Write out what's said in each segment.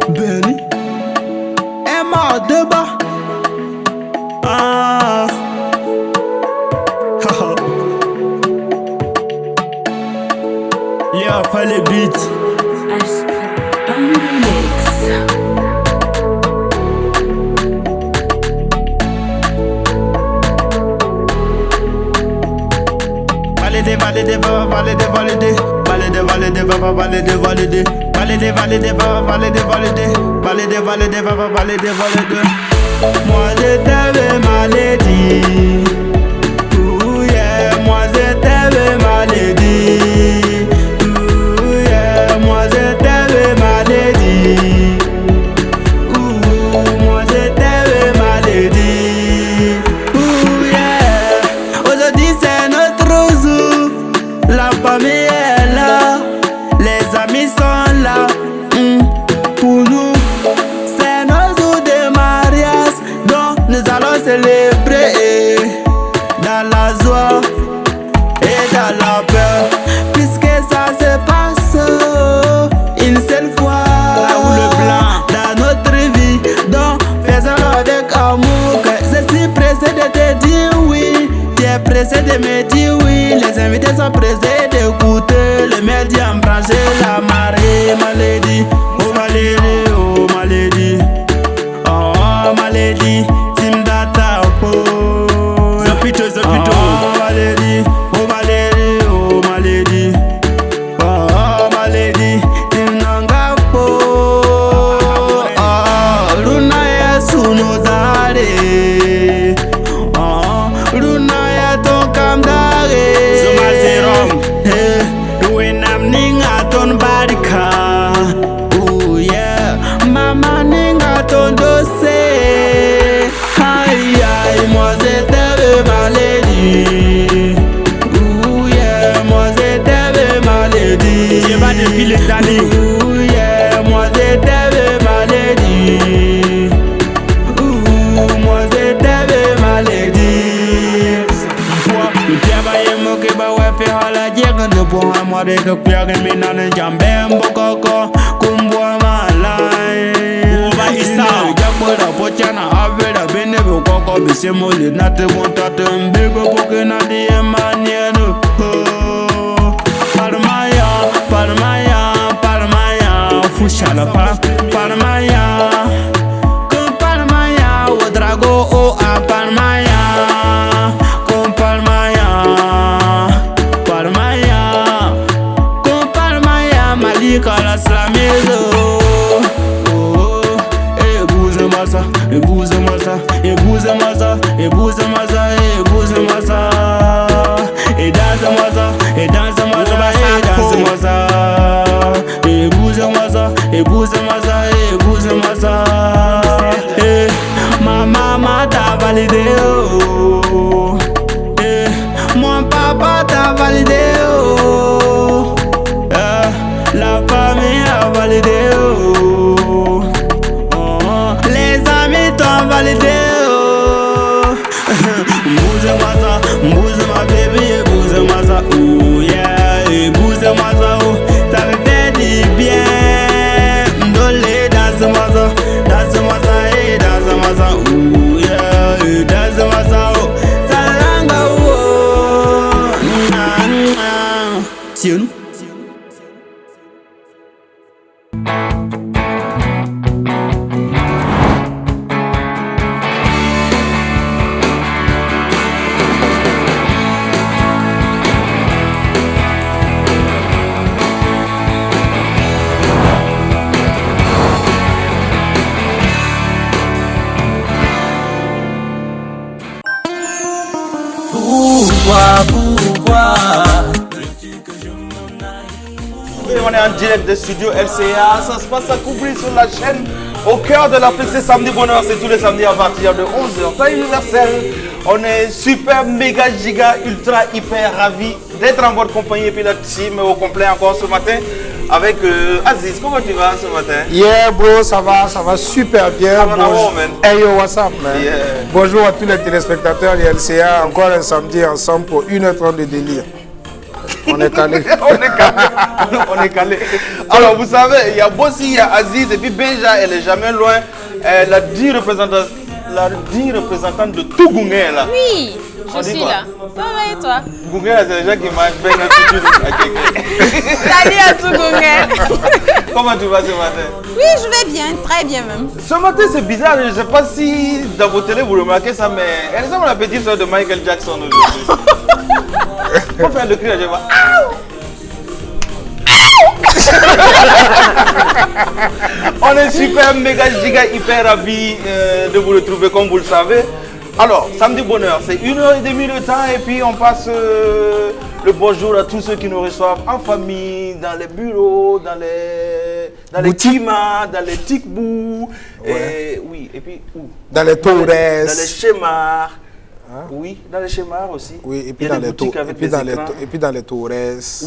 Benny Emma Deba. Ah. Yeah, fait les beats. Valider, valider, valider, valider. Valider, valider, valider, valider. Valider, valider, valider, valider. Valider, valider, valider, valider. Moi je t'avais maladie. Ouh yeah, moi je t'avais maladie. Ouh yeah, moi je t'avais maladie. Ouh, moi je t'avais maladie. Ouh yeah, aujourd'hui c'est notre jour. La famille est là, les amis sont là. Pour nous, c'est nos jours de mariage, donc nous allons célébrer dans la joie et dans la peur, puisque ça se passe une seule fois dans notre vie. Donc faisons-le avec amour, que je suis pressé de te dire oui. Tu es pressé de me dire oui. Les invités sont pressés d'écouter le média en branché. La marée maladie, oh maladie, oh maladie. Oh maladie, team data po. Zapito, zapito. Oh maladie, oh maladie, oh maladie. Oh maladie, team nanga po. Oh luna yesu no zare. Oh luna ya ton kamdare. Zuma serum. Duenam ninga ton barika. Oh yeah, mama ninga ton dossier. Aïe aïe, moi j'étais maladie. Oh yeah, moi j'étais maladie. J'ai pas depuis les années. Oh yeah, moi j'étais maladie. Oh, moi j'étais maladie. Mi piaba ye moke ba wefe hala jega de bo amore ke piage mi nane jambe mbokoko kumbwa malai. Oba isa jambo da pochana avera bene bokoko bisemo le nate montate mbego poke na di emanienu. Parmaya, parmaya, parmaya, fushala pa parmaya. Con parmaya o drago o a parmaya. Calas la maison. Oh, épouse-moi ça, épouse-moi ça, épouse-moi ça, épouse-moi ça, épouse-moi ça. Et danse-moi ça, et danse-moi ça, et danse-moi ça. Épouse-moi ça, épouse-moi ça, épouse-moi ça. Eh, ma maman t'a validé, oh. Eh, mon papa t'a validé, oh. La famille a validé, oh. Oh. Les amis t'ont validé, oh. Bouse-moi ça, bouse ma baby, bouse-moi ça, oh yeah. Bouse-moi ça, oh. Ça me fait du bien. Dolé, danse-moi ça, danse-moi ça, et danse-moi ça, oh yeah. Danse-moi ça, oh. Salanga, oh. Tiens. Pourquoi Et on est en direct de studio LCA, ça se passe à Koubri sur la chaîne, au cœur de l'Afrique, c'est Samedi Bonheur, c'est tous les samedis à partir de 11h, c'est universel. On est super, méga, giga, ultra, hyper ravis d'être en votre compagnie et puis la team au complet encore ce matin avec Aziz. Comment tu vas ce matin? Yeah bro, ça va super bien. Hey yo, what's up man? Yeah. Bonjour à tous les téléspectateurs de LCA, encore un samedi ensemble pour 1h30 de délire. On est calé. On est calé. Alors, vous savez, il y a Bossi, il y a Aziz, et puis Benja, elle est jamais loin. La 10 représentante de tout Goungé, là. Oui, On je dit suis quoi? là. Ça va et toi? Goungé, là, c'est les gens qui mangent bien dans Salut à tout Goungé. Comment tu vas ce matin? Oui, je vais bien, très bien même. Ce matin, c'est bizarre. Je ne sais pas si dans vos télés vous remarquez ça, mais elle ressemble à la petite soeur de Michael Jackson aujourd'hui. Pour faire le cri, je vois. On est super, méga, giga, hyper ravis de vous retrouver comme vous le savez. Alors, samedi bonheur, c'est 1h30 de temps et puis on passe le bonjour à tous ceux qui nous reçoivent en famille, dans les bureaux, dans les climas, dans les ticbous, et oui, et puis où? Dans les Torres. Dans les schémas. Oui, dans les schémas aussi. Oui, et puis Il y a dans des les boutiques avec des écrans. et puis dans les Torres.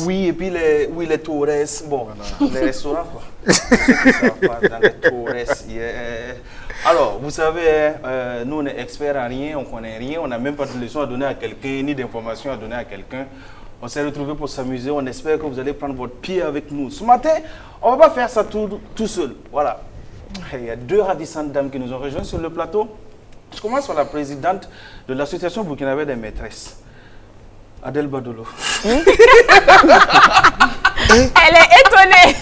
Oui, et puis les Torres. Bon, les restaurants, quoi. Ceux qui savent pas, dans les Torres, yeah. Alors, vous savez, nous, on est experts en rien, on connaît rien, on n'a même pas de leçons à donner à quelqu'un, ni d'informations à donner à quelqu'un. On s'est retrouvés pour s'amuser, on espère que vous allez prendre votre pied avec nous. Ce matin, on ne va pas faire ça tout seul. Voilà. Il y a deux ravissantes dames qui nous ont rejoints sur le plateau. Je commence par la présidente de l'association burkinabé des maîtresses, Adèle Badolo. Elle est étonnée.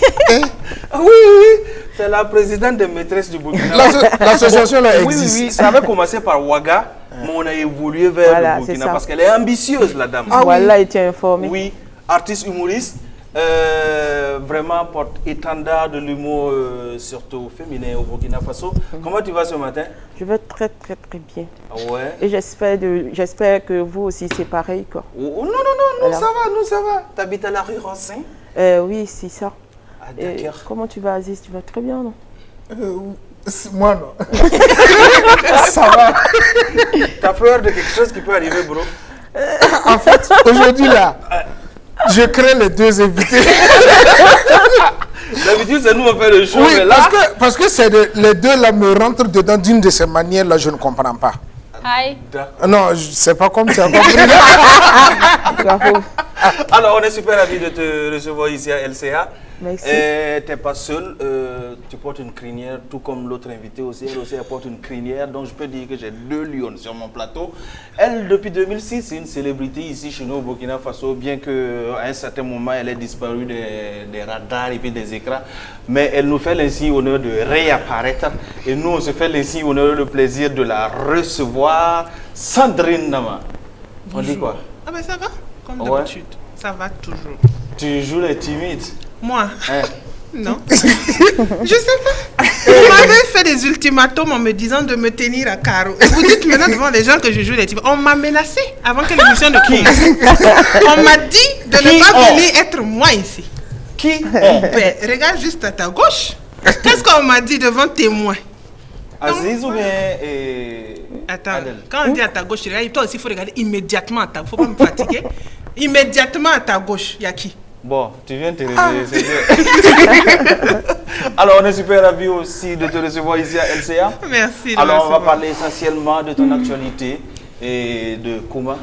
Oui, c'est la présidente des maîtresses du Burkina. L'association là Oui, existe. oui, ça avait commencé par Ouaga, mais on a évolué vers Voilà, le Burkina c'est ça. parce qu'elle est ambitieuse, la dame. Voilà, et tu es informé. Oui, artiste humoriste, vraiment porte-étendard de l'humour, surtout féminin au Burkina Faso. Comment tu vas ce matin? Je vais très très très bien. Ouais. Et j'espère que vous aussi c'est pareil quoi. Oh, non, Voilà. ça va. T'habites à la rue Rossin? Oui, c'est ça. Ah, Et d'accord. comment tu vas Aziz? Tu vas très bien non? Moi non. Ça va. T'as peur de quelque chose qui peut arriver, bro? En fait, aujourd'hui là, je crée les deux invités. D'habitude, c'est nous on fait le show, Oui, mais là... parce que les deux là me rentrent dedans d'une de ces manières là, je ne comprends pas. Hi. Non, c'est pas comme tu as compris. Bravo. Alors, on est super ravis de te recevoir ici à LCA. Merci. Tu n'es pas seul, tu portes une crinière, tout comme l'autre invité aussi. Elle aussi, elle porte une crinière. Donc, je peux dire que j'ai deux lions sur mon plateau. Elle, depuis 2006, c'est une célébrité ici chez nous au Burkina Faso, bien qu'à un certain moment, elle ait disparu des radars et puis des écrans. Mais elle nous fait l'insigne honneur de réapparaître. Et nous, on se fait l'insigne honneur le plaisir de la recevoir. Sandrine Nama. On dit quoi? Ah ben ça va, comme Ouais. d'habitude. Ça va toujours. Tu joues les timides. Moi, Hein? non. Je sais pas. Vous m'avez fait des ultimatums en me disant de me tenir à carreau. Et vous dites maintenant devant les gens que je joue les types. On m'a menacé avant que l'émission ne commence. On m'a dit de ne pas venir être moi ici. Qui? Ben, regarde juste à ta gauche. Qu'est-ce qu'on m'a dit devant témoin? Aziz ou bien Attends, Adèle? quand on dit à ta gauche, regarde, toi aussi il faut regarder immédiatement à ta gauche. Faut pas me fatiguer. Immédiatement à ta gauche, il y a qui? Bon, tu viens de te réveiller, c'est bien. Alors, on est super ravis aussi de te recevoir ici à LCA. Merci. de Alors, on va recevoir. parler essentiellement de ton actualité et de Kouma.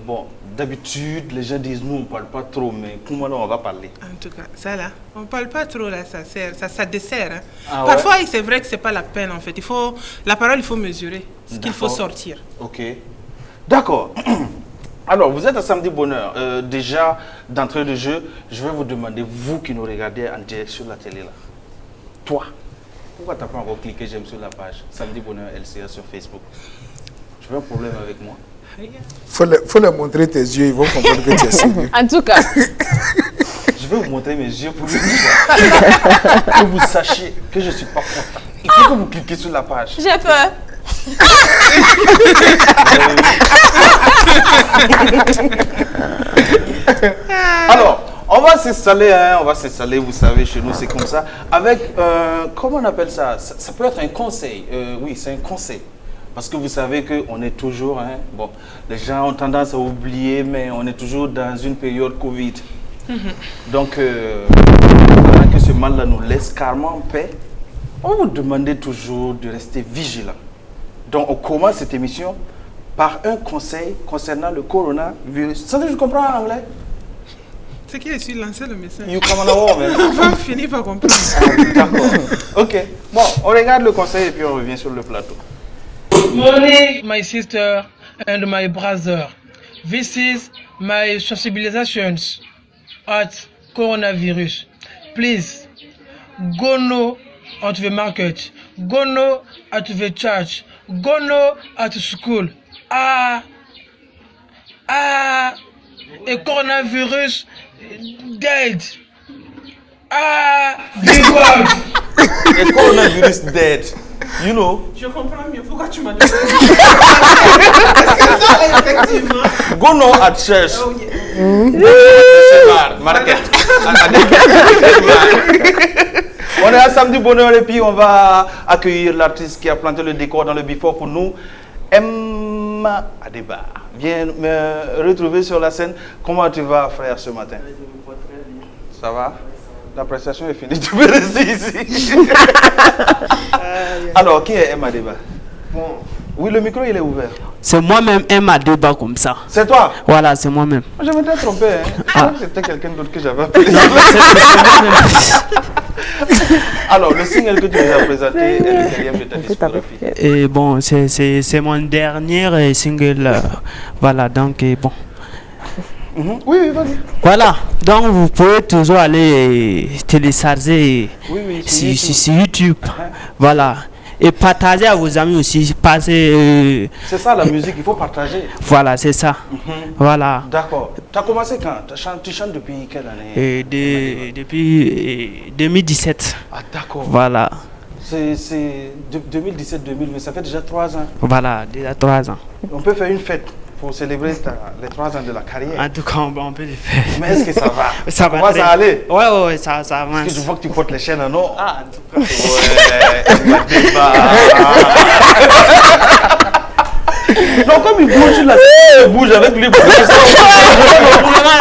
Bon, d'habitude, les gens disent nous, on ne parle pas trop, mais Kouma, là, on va parler. En tout cas, ça là, on parle pas trop là, ça sert, ça dessert. Hein. Ah ouais? Parfois, c'est vrai que c'est pas la peine en fait. La parole, il faut mesurer ce qu'il faut D'accord. sortir. Ok. D'accord. Alors, vous êtes à Samedi Bonheur. Déjà, d'entrée de jeu, je vais vous demander, vous qui nous regardez en direct sur la télé, là, toi, pourquoi tu n'as pas encore cliqué j'aime sur la page Samedi Bonheur LCA sur Facebook? Tu veux un problème avec moi? Faut leur montrer tes yeux, ils vont comprendre que tu es sérieux. En tout cas, Je vais vous montrer mes yeux pour que vous sachiez que je ne suis pas content. Il faut que vous cliquez sur la page. j'ai peur. Alors, on va s'installer, vous savez, chez nous, c'est comme ça, avec, comment on appelle ça? Ça peut être un conseil, oui, c'est un conseil. Parce que vous savez qu'on est toujours, hein, bon, les gens ont tendance à oublier, mais on est toujours dans une période Covid. Donc, avant que ce mal-là nous laisse carrément en paix, on vous demandait toujours de rester vigilant. Donc, on commence cette émission par un conseil concernant le coronavirus. Ça, je comprends en anglais? C'est qui est lancé le message. You come on a war, man. On va finir par comprendre. D'accord. Ok. Bon, on regarde le conseil et puis on revient sur le plateau. Good morning, my sister and my brother. This is my sensibilizations at coronavirus. Please, go no at the market, go no at the church, go no at school. A coronavirus dead. Big word. A coronavirus dead. You know. Je comprends mieux pourquoi tu m'as donné. Effectivement. Go no at church. Oh, yeah. Market. On est à Samedi Bonheur et puis on va accueillir l'artiste qui a planté le décor dans le before pour nous. Emma Adeba. Viens me retrouver sur la scène. Comment tu vas, frère, ce matin? Ça va? La prestation est finie. Tu peux rester ici. Alors, qui est Emma Adeba? Oui, le micro, il est ouvert. C'est moi-même Emma Adeba comme ça. C'est toi? Voilà, c'est moi-même. Je m'étais trompé. Hein? C'était quelqu'un d'autre que j'avais appelé. Alors, le single que tu nous as présenté est le quatrième de ta discographie. Et bon, c'est mon dernier single. Voilà, donc bon. Oui, vas-y. Voilà, donc vous pouvez toujours aller télécharger sur YouTube. Voilà. Et partager à vos amis aussi. C'est ça la musique, il faut partager. Voilà, c'est ça. Voilà. D'accord. Tu as commencé quand? Tu chantes depuis quelle année? Depuis 2017. Ah, d'accord. Voilà. C'est 2017-2020, ça fait déjà 3 ans. Voilà, déjà 3 ans. On peut faire une fête pour célébrer les 3 ans de la carrière. En tout cas, on peut le faire. Mais est-ce que ça va? Ça va. Comment ça aller? Ouais, ça avance. Est-ce que je vois que tu portes les chaînes en or? Ah, en tout cas. Ouais, non, comme il bouge là, il bouge avec lui.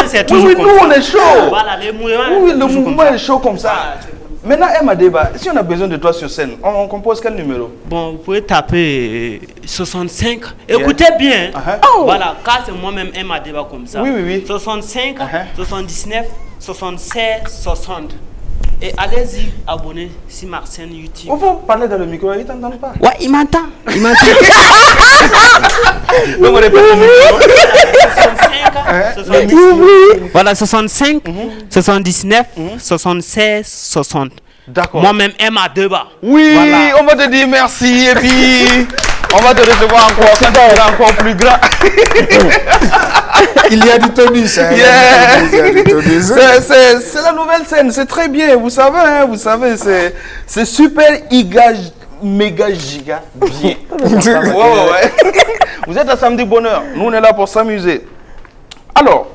C'est toujours comme ça. Nous, on est chaud. Voilà, les mouvements. Oui, le mouvement est chaud comme ça. Maintenant, Emma Adeba, si on a besoin de toi sur scène, on compose quel numéro? Bon, vous pouvez taper 65. Écoutez bien. Voilà, car c'est moi-même Emma Adeba comme ça. Oui. 65, 79, 76, 60. Et allez-y, abonnez sur ma chaîne YouTube. On va parler dans le micro, il ne t'entend pas. Ouais, il m'entend. Donc on répète le micro. 65, voilà, 65, 79, 76, 60. D'accord. Moi-même, Emma Adeba. Oui, voilà. On va te dire merci et puis on va te recevoir encore quand tu seras encore plus grand. Il y a du tonus. Hein. Yeah. Il y a du tonus. C'est la nouvelle scène, c'est très bien, vous savez, c'est super méga giga bien. Ouais. Vous êtes à Samedi Bonheur, nous on est là pour s'amuser. Alors,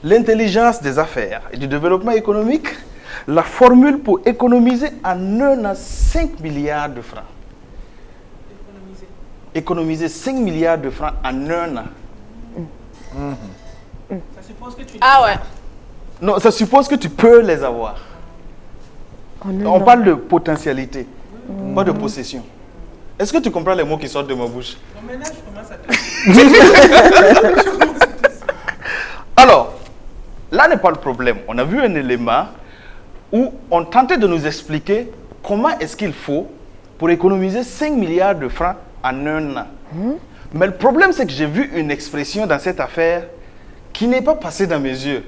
l'intelligence des affaires et du développement économique, la formule pour économiser en un an 5 milliards de francs. Économiser 5 milliards de francs en un an. Ça suppose que tu... Ah ouais. Non, ça suppose que tu peux les avoir. On parle de potentialité, pas de possession. Est-ce que tu comprends les mots qui sortent de ma bouche? Maintenant, je commence à te... Alors, là n'est pas le problème. On a vu un élément où on tentait de nous expliquer comment est-ce qu'il faut pour économiser 5 milliards de francs en un an. Mais le problème, c'est que j'ai vu une expression dans cette affaire qui n'est pas passée dans mes yeux.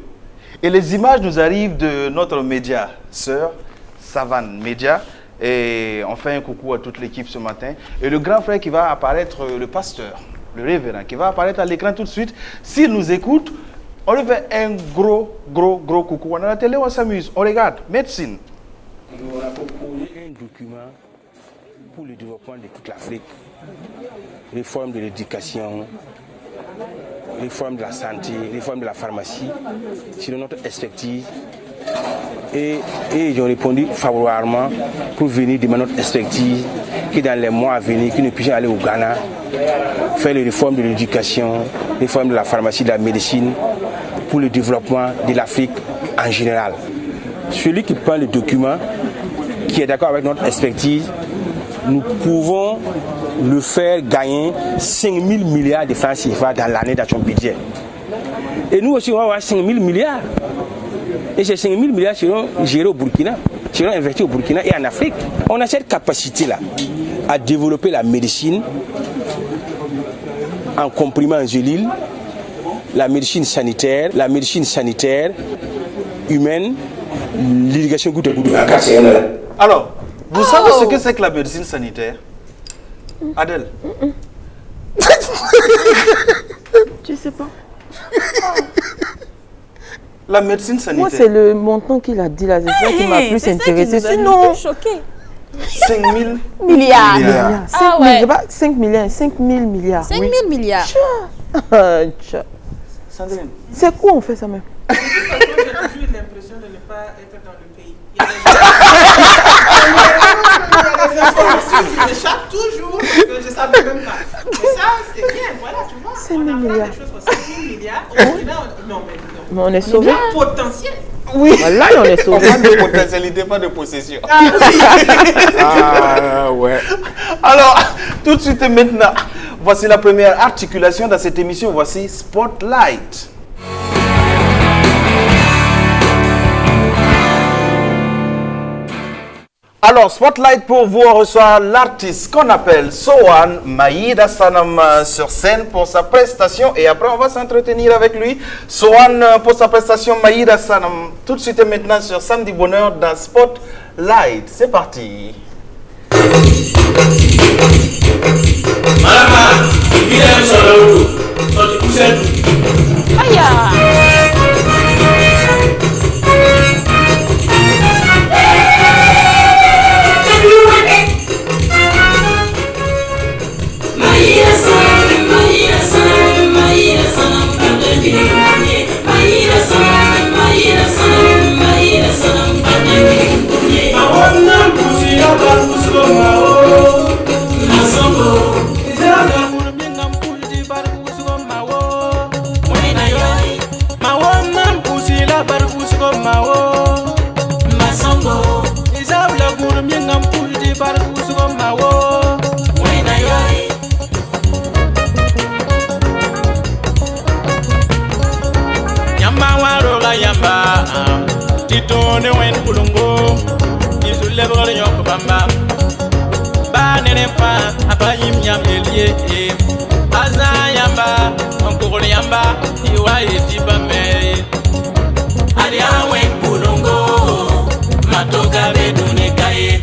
Et les images nous arrivent de notre média, sœur, Savane Média. Et on fait un coucou à toute l'équipe ce matin. Et le grand frère qui va apparaître, le pasteur, le révérend, qui va apparaître à l'écran tout de suite. S'il nous écoute, on lui fait un gros coucou. On est à la télé, on s'amuse. On regarde. Médecine. On a proposé un document pour le développement de toute l'Afrique. Réforme de l'éducation, réforme de la santé, réforme de la pharmacie, selon notre expertise. Et ils ont répondu favorablement pour venir demander notre expertise, que dans les mois à venir, que nous puissions aller au Ghana, faire les réformes de l'éducation, réforme de la pharmacie, de la médecine, pour le développement de l'Afrique en général. Celui qui prend le document, qui est d'accord avec notre expertise, nous pouvons le faire gagner 5 000 milliards de francs CFA dans l'année dans son budget. Et nous aussi, on va avoir 5 000 milliards. Et ces 5 000 milliards seront gérés au Burkina, seront investis au Burkina et en Afrique. On a cette capacité-là à développer la médecine en comprimant angélil, la médecine sanitaire humaine, l'irrigation goutte à goutte. Alors, vous savez ce que c'est que la médecine sanitaire? Adèle? Tu sais pas. La médecine sanitaire. Moi, c'est le montant qu'il a dit là, c'est ça qui m'a plus intéressé. Sinon, 5 000 milliards. 5 milliards, 5 000 milliards. 5 000 milliards. Sandrine. C'est quoi on fait ça même? J'ai toujours l'impression de ne pas être dans le pays. Il y a des informations qui m'échappent toujours que je ne savais même pas. Mais ça, c'est bien, voilà, tu vois. 5 000 on a milliards. des choses pour 5 000 milliards. Au Burkina, non, mais non. Mais on est sauvé. Potentiel. Oui. Là, on est sauvé. Pas de potentialité, pas de possession. Ah ouais. Alors, tout de suite et maintenant, voici la première articulation dans cette émission. Voici Spotlight. Alors, Spotlight pour vous, on reçoit l'artiste qu'on appelle Sohan Maïda Sanam sur scène pour sa prestation et après on va s'entretenir avec lui. Sohan pour sa prestation Maïda Sanam tout de suite et maintenant sur Samedi Bonheur dans Spotlight. C'est parti. Titone wen kulungu izule bole nyoko bamba ba nene fa abayim yamelie aza yamba onkogole yamba iwa etiba me ali awe kulungu matoga bedune kaye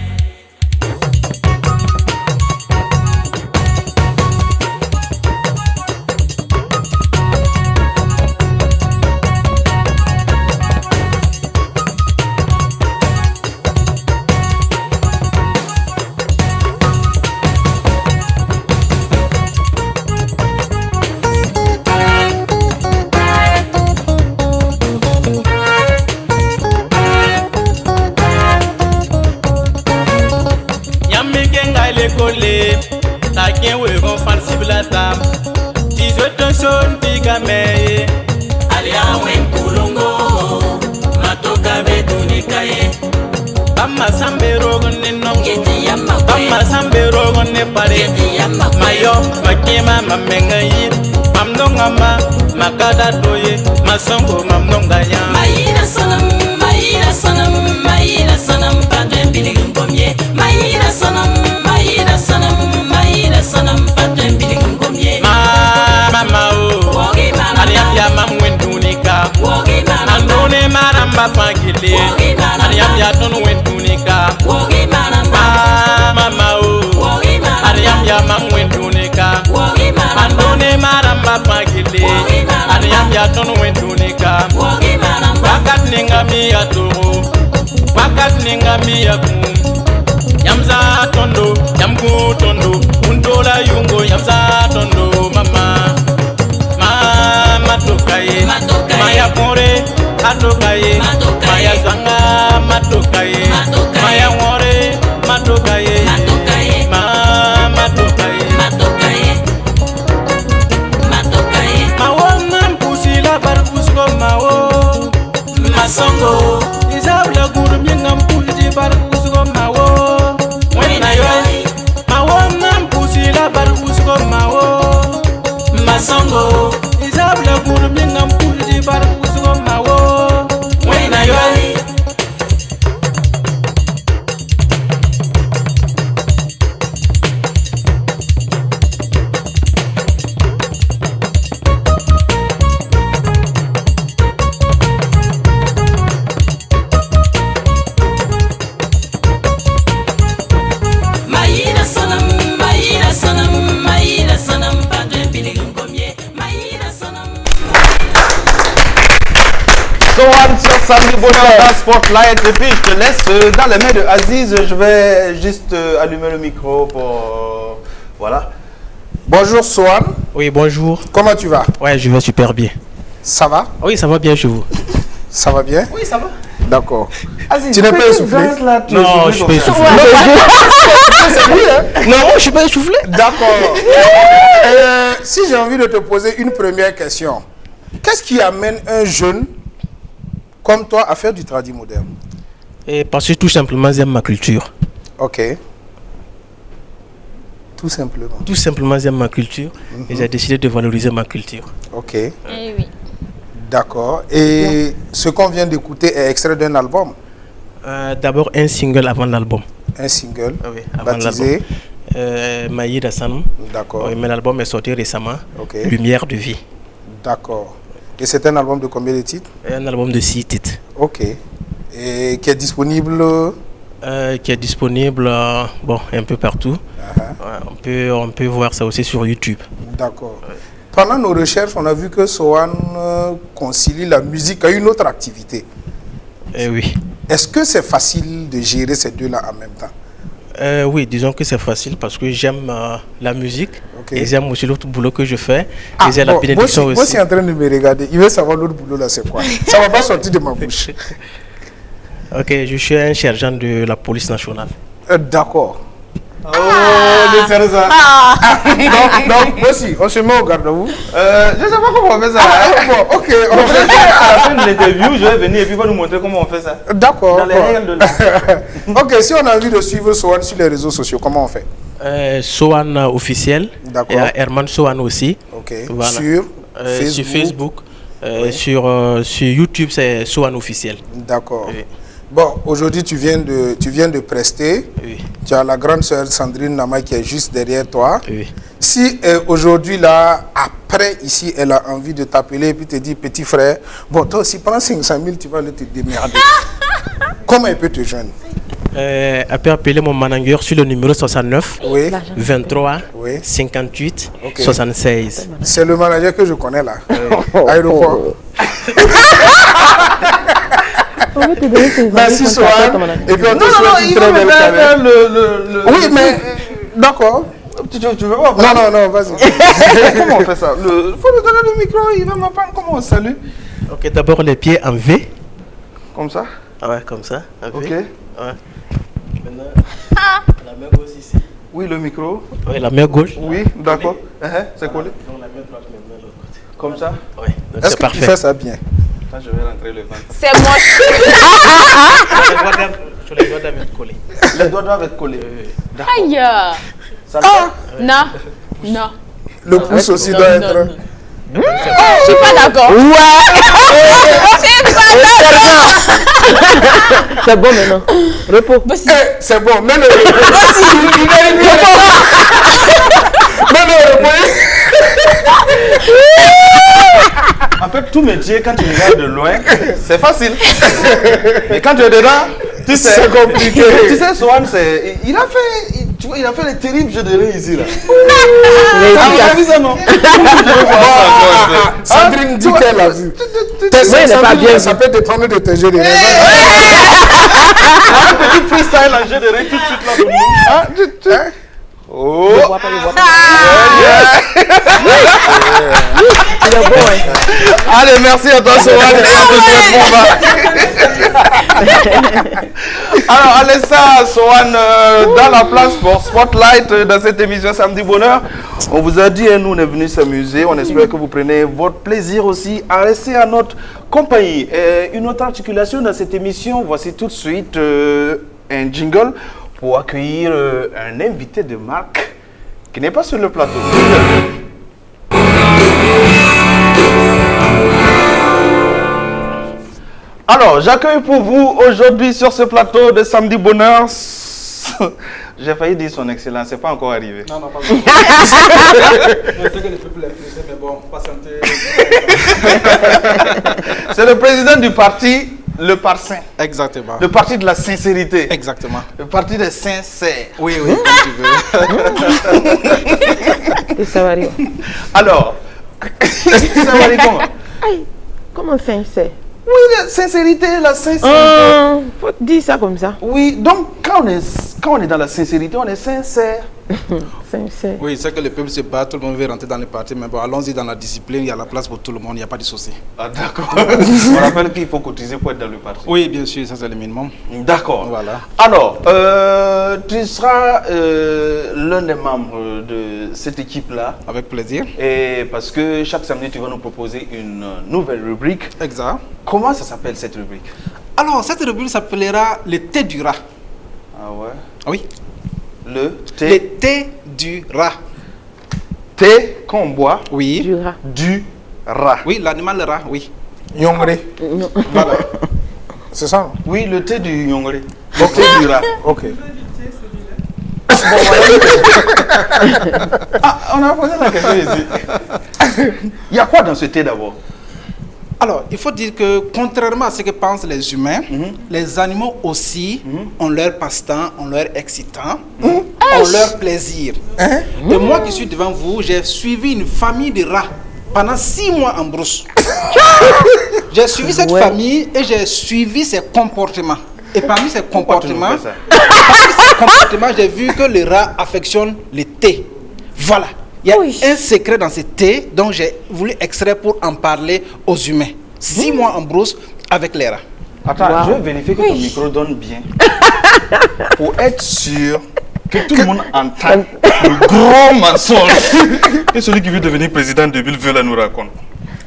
makada doye masongo mamnonganya Maïda sanam paten biligum pomye Maïda sanam paten biligum pomye mama o aliyam ya mamwendunika andone maramba fangile aliyam ya tonu wendunika mama o aliyam ya mamwendunika andone maramba fangile aliyam ya tonu wendunika wakat ninga mi ya toro wakat ninga mi ya kum yamza tondo yamgu tondo undola yungo yamza tondo mama mama tokaye maya kore atokaye maya zanga matokaye maya ngore matokaye mama tokaye mawon pusila bar pusko mawo masongo izabla gurum yengam pulji bar pusko mawo wena yo mawon pusila Samedi Bonheur dans Spotlight. Et puis je te laisse dans les mains de Aziz. Je vais juste allumer le micro pour... voilà. Bonjour Sohan. Oui, bonjour. Comment tu vas? Ouais, je vais super bien. Ça va? Oui, ça va bien chez vous. Ça va bien? Oui, ça va. D'accord. Aziz, Tu n'es pas essoufflé? Non, je suis pas essoufflé. Non, je suis pas essoufflé. D'accord. Si j'ai envie de te poser une première question, qu'est-ce qui amène un jeune comme toi à faire du tradi moderne? Et parce que tout simplement, j'aime ma culture. Ok. Tout simplement. Tout simplement, j'aime ma culture et j'ai décidé de valoriser ma culture. Ok. Eh oui. D'accord. Et ce qu'on vient d'écouter est extrait d'un album? D'abord, un single avant l'album. Un single Oui, avant baptisé Maïd Hassan. D'accord. Oui, mais l'album est sorti récemment. Ok. Lumière de vie. D'accord. Et c'est un album de combien de titres? Un album de 6 titres. Ok. Et qui est disponible? Qui est disponible bon, un peu partout. Ouais, on peut voir ça aussi sur YouTube. D'accord. Pendant nos recherches, on a vu que Sohan concilie la musique à une autre activité. Oui. Est-ce que c'est facile de gérer ces deux-là en même temps? Oui, disons que c'est facile parce que j'aime la musique et j'aime aussi l'autre boulot que je fais. Et j'ai la bénédiction aussi. Moi, je suis en train de me regarder. Il veut savoir l'autre boulot là, c'est quoi? Ça ne va pas sortir de ma bouche. Ok, je suis un sergent de la police nationale. D'accord. Oh, le sergent. Donc, moi aussi, on se met au garde-à-vous. Je ne sais pas comment on fait ça. Bon, ok. À la fin de l'interview, je vais venir et puis il va nous montrer comment on fait ça. D'accord. Dans les règles de l'art. Ok, si on a envie de suivre Sohan sur les réseaux sociaux, comment on fait? Sohan officiel. D'accord. Et Herman Sohan aussi. Ok. Voilà. Sur Facebook. Sur YouTube, c'est Sohan officiel. D'accord. Oui. Bon, aujourd'hui, tu viens de prester. Oui. Tu as la grande sœur Sandrine Nama qui est juste derrière toi. Oui. Si aujourd'hui, là, après, ici, elle a envie de t'appeler et puis te dire, petit frère, bon, toi aussi, prends 500 000, tu vas aller te démerder. Comment elle peut te joindre? Elle peut appeler mon manager sur le numéro 69 Oui. 23 Oui. 58 Ok. 76. C'est le manager que je connais là. Aéroport. On veut te donner tes Merci amis, Sohan. Et puis on te souhaite une très belle carrière. Oui, mais d'accord. Tu veux voir? Non, vas-y. Comment on fait ça? Faut lui donner le micro, il va m'apprendre comment on salue. Ok, d'abord les pieds en V. Comme ça? Ah ouais, comme ça. En V. Ok. Ouais. Maintenant, la main gauche ici. Oui, le micro. Oui, la main gauche. Oui, d'accord. C'est collé. Donc la main droite maintenant de l'autre côté. Comme ça? Oui, donc Est-ce c'est que parfait. tu fais ça bien? Là, je vais rentrer le ventre. C'est moche. Sur les doigts d'être collés. Les doigts doivent être collés. Aïe. Ça le fait? Non. Non. Le pouce aussi Non, doit non, être... non. Je suis pas d'accord. C'est bon maintenant. Repos. C'est bon, mets le repos. Mets le repos. En fait, tout métier, quand tu regardes de loin, c'est facile. Mais quand tu es dedans, tu sais, c'est compliqué. Tu sais, Sohan, il a fait les terribles jeux de riz ici là. Il a vu ça, non? Sandrine dit qu'elle a vu. Tes il n'est pas bien ça peut dépendre de tes jeux de raison. Un petit freestyle en jeu de riz tout de suite là pour nous. Oh! Allez, merci à toi, Sohan. Alors, allez ça, Sohan, dans la place pour Spotlight dans cette émission Samedi Bonheur. On vous a dit, nous, on est venus s'amuser. On espère que vous prenez votre plaisir aussi à rester à notre compagnie. Une autre articulation dans cette émission, voici tout de suite un jingle pour accueillir un invité de marque qui n'est pas sur le plateau. Alors, j'accueille pour vous aujourd'hui sur ce plateau de Samedi Bonheur. J'ai failli dire son excellence, c'est pas encore arrivé. Non, pas encore. Je sais que le peuple est pressé, mais bon, patientez. C'est le président du parti, le Parsain. Exactement. Le parti de la sincérité. Exactement. Le parti des sincères. Oui, comme tu veux. Et ça va arriver. Alors, ça va aller comment? Comment sincère? Oui, la sincérité, la sincérité. Faut dire ça comme ça. Oui, donc quand on est dans la sincérité, on est sincère. Sincère. Oui, c'est que le peuple se bat, tout le monde veut rentrer dans les partis, mais bon, allons-y dans la discipline, il y a la place pour tout le monde, il n'y a pas de souci. Ah, d'accord. On rappelle qu'il faut cotiser pour être dans le parti. Oui, bien sûr, ça c'est le minimum. D'accord. Voilà. Alors, tu seras l'un des membres de cette équipe-là. Avec plaisir. Et parce que chaque samedi, tu vas nous proposer une nouvelle rubrique. Exact. Comment ça s'appelle cette rubrique? Alors, cette rubrique s'appellera le thé du rat. Ah ouais? Oui. Le thé. Le thé du rat. Thé qu'on boit. Oui. Du rat. Du rat. Oui, l'animal le rat, oui. Yongre. Voilà. C'est ça? Oui, le thé du yongre. Le thé du rat. Ok. Ah, on a posé la question ici. Il y a quoi dans ce thé d'abord? Alors, il faut dire que contrairement à ce que pensent les humains, les animaux aussi ont leur passe-temps, ont leur excitant, ont leur plaisir. Et moi qui suis devant vous, j'ai suivi une famille de rats pendant 6 mois en brousse. J'ai suivi cette famille et j'ai suivi ses comportements. Et parmi ces comportements, j'ai vu que les rats affectionnent le thé. Voilà. Il y a un secret dans ce thé dont j'ai voulu extraire pour en parler aux humains. 6 mois en brousse avec les rats. Attends, je vais vérifier que ton micro donne bien. Pour être sûr que tout le monde entend le gros mensonge que celui qui veut devenir président de ville veut nous raconter.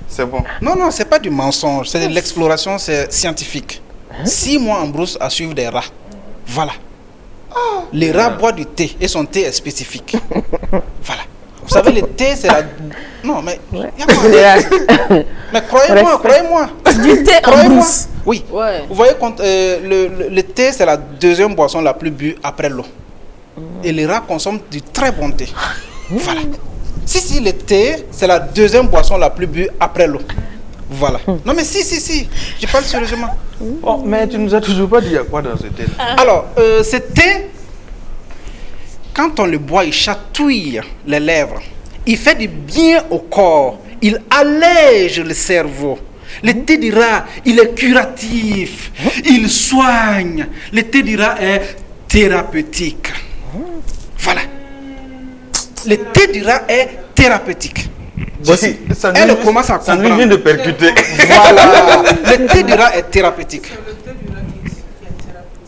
C'est bon. Non, non, c'est pas du mensonge. C'est de l'exploration scientifique. 6 mois en brousse à suivre des rats. Voilà. Les rats boivent du thé et son thé est spécifique. Voilà. Vous savez, le thé, c'est la... Non, mais... Mais croyez-moi, croyez-moi. Du thé en brousse. Oui. Vous voyez, quand, le thé, c'est la deuxième boisson la plus bue après l'eau. Et les rats consomment du très bon thé. Voilà. Si, le thé, c'est la deuxième boisson la plus bue après l'eau. Voilà. Non, mais si. Je parle sérieusement. Bon, mais tu nous as toujours pas dit il y a quoi dans ce thé? Alors, ce thé... Quand on le boit, il chatouille les lèvres. Il fait du bien au corps. Il allège le cerveau. Le thé du rat, il est curatif. Il soigne. Le thé du rat est thérapeutique. Voilà. Le thé du rat est thérapeutique. Voici, Elle commence à comprendre. Ça vient de percuter. Voilà. Le thé du rat est thérapeutique.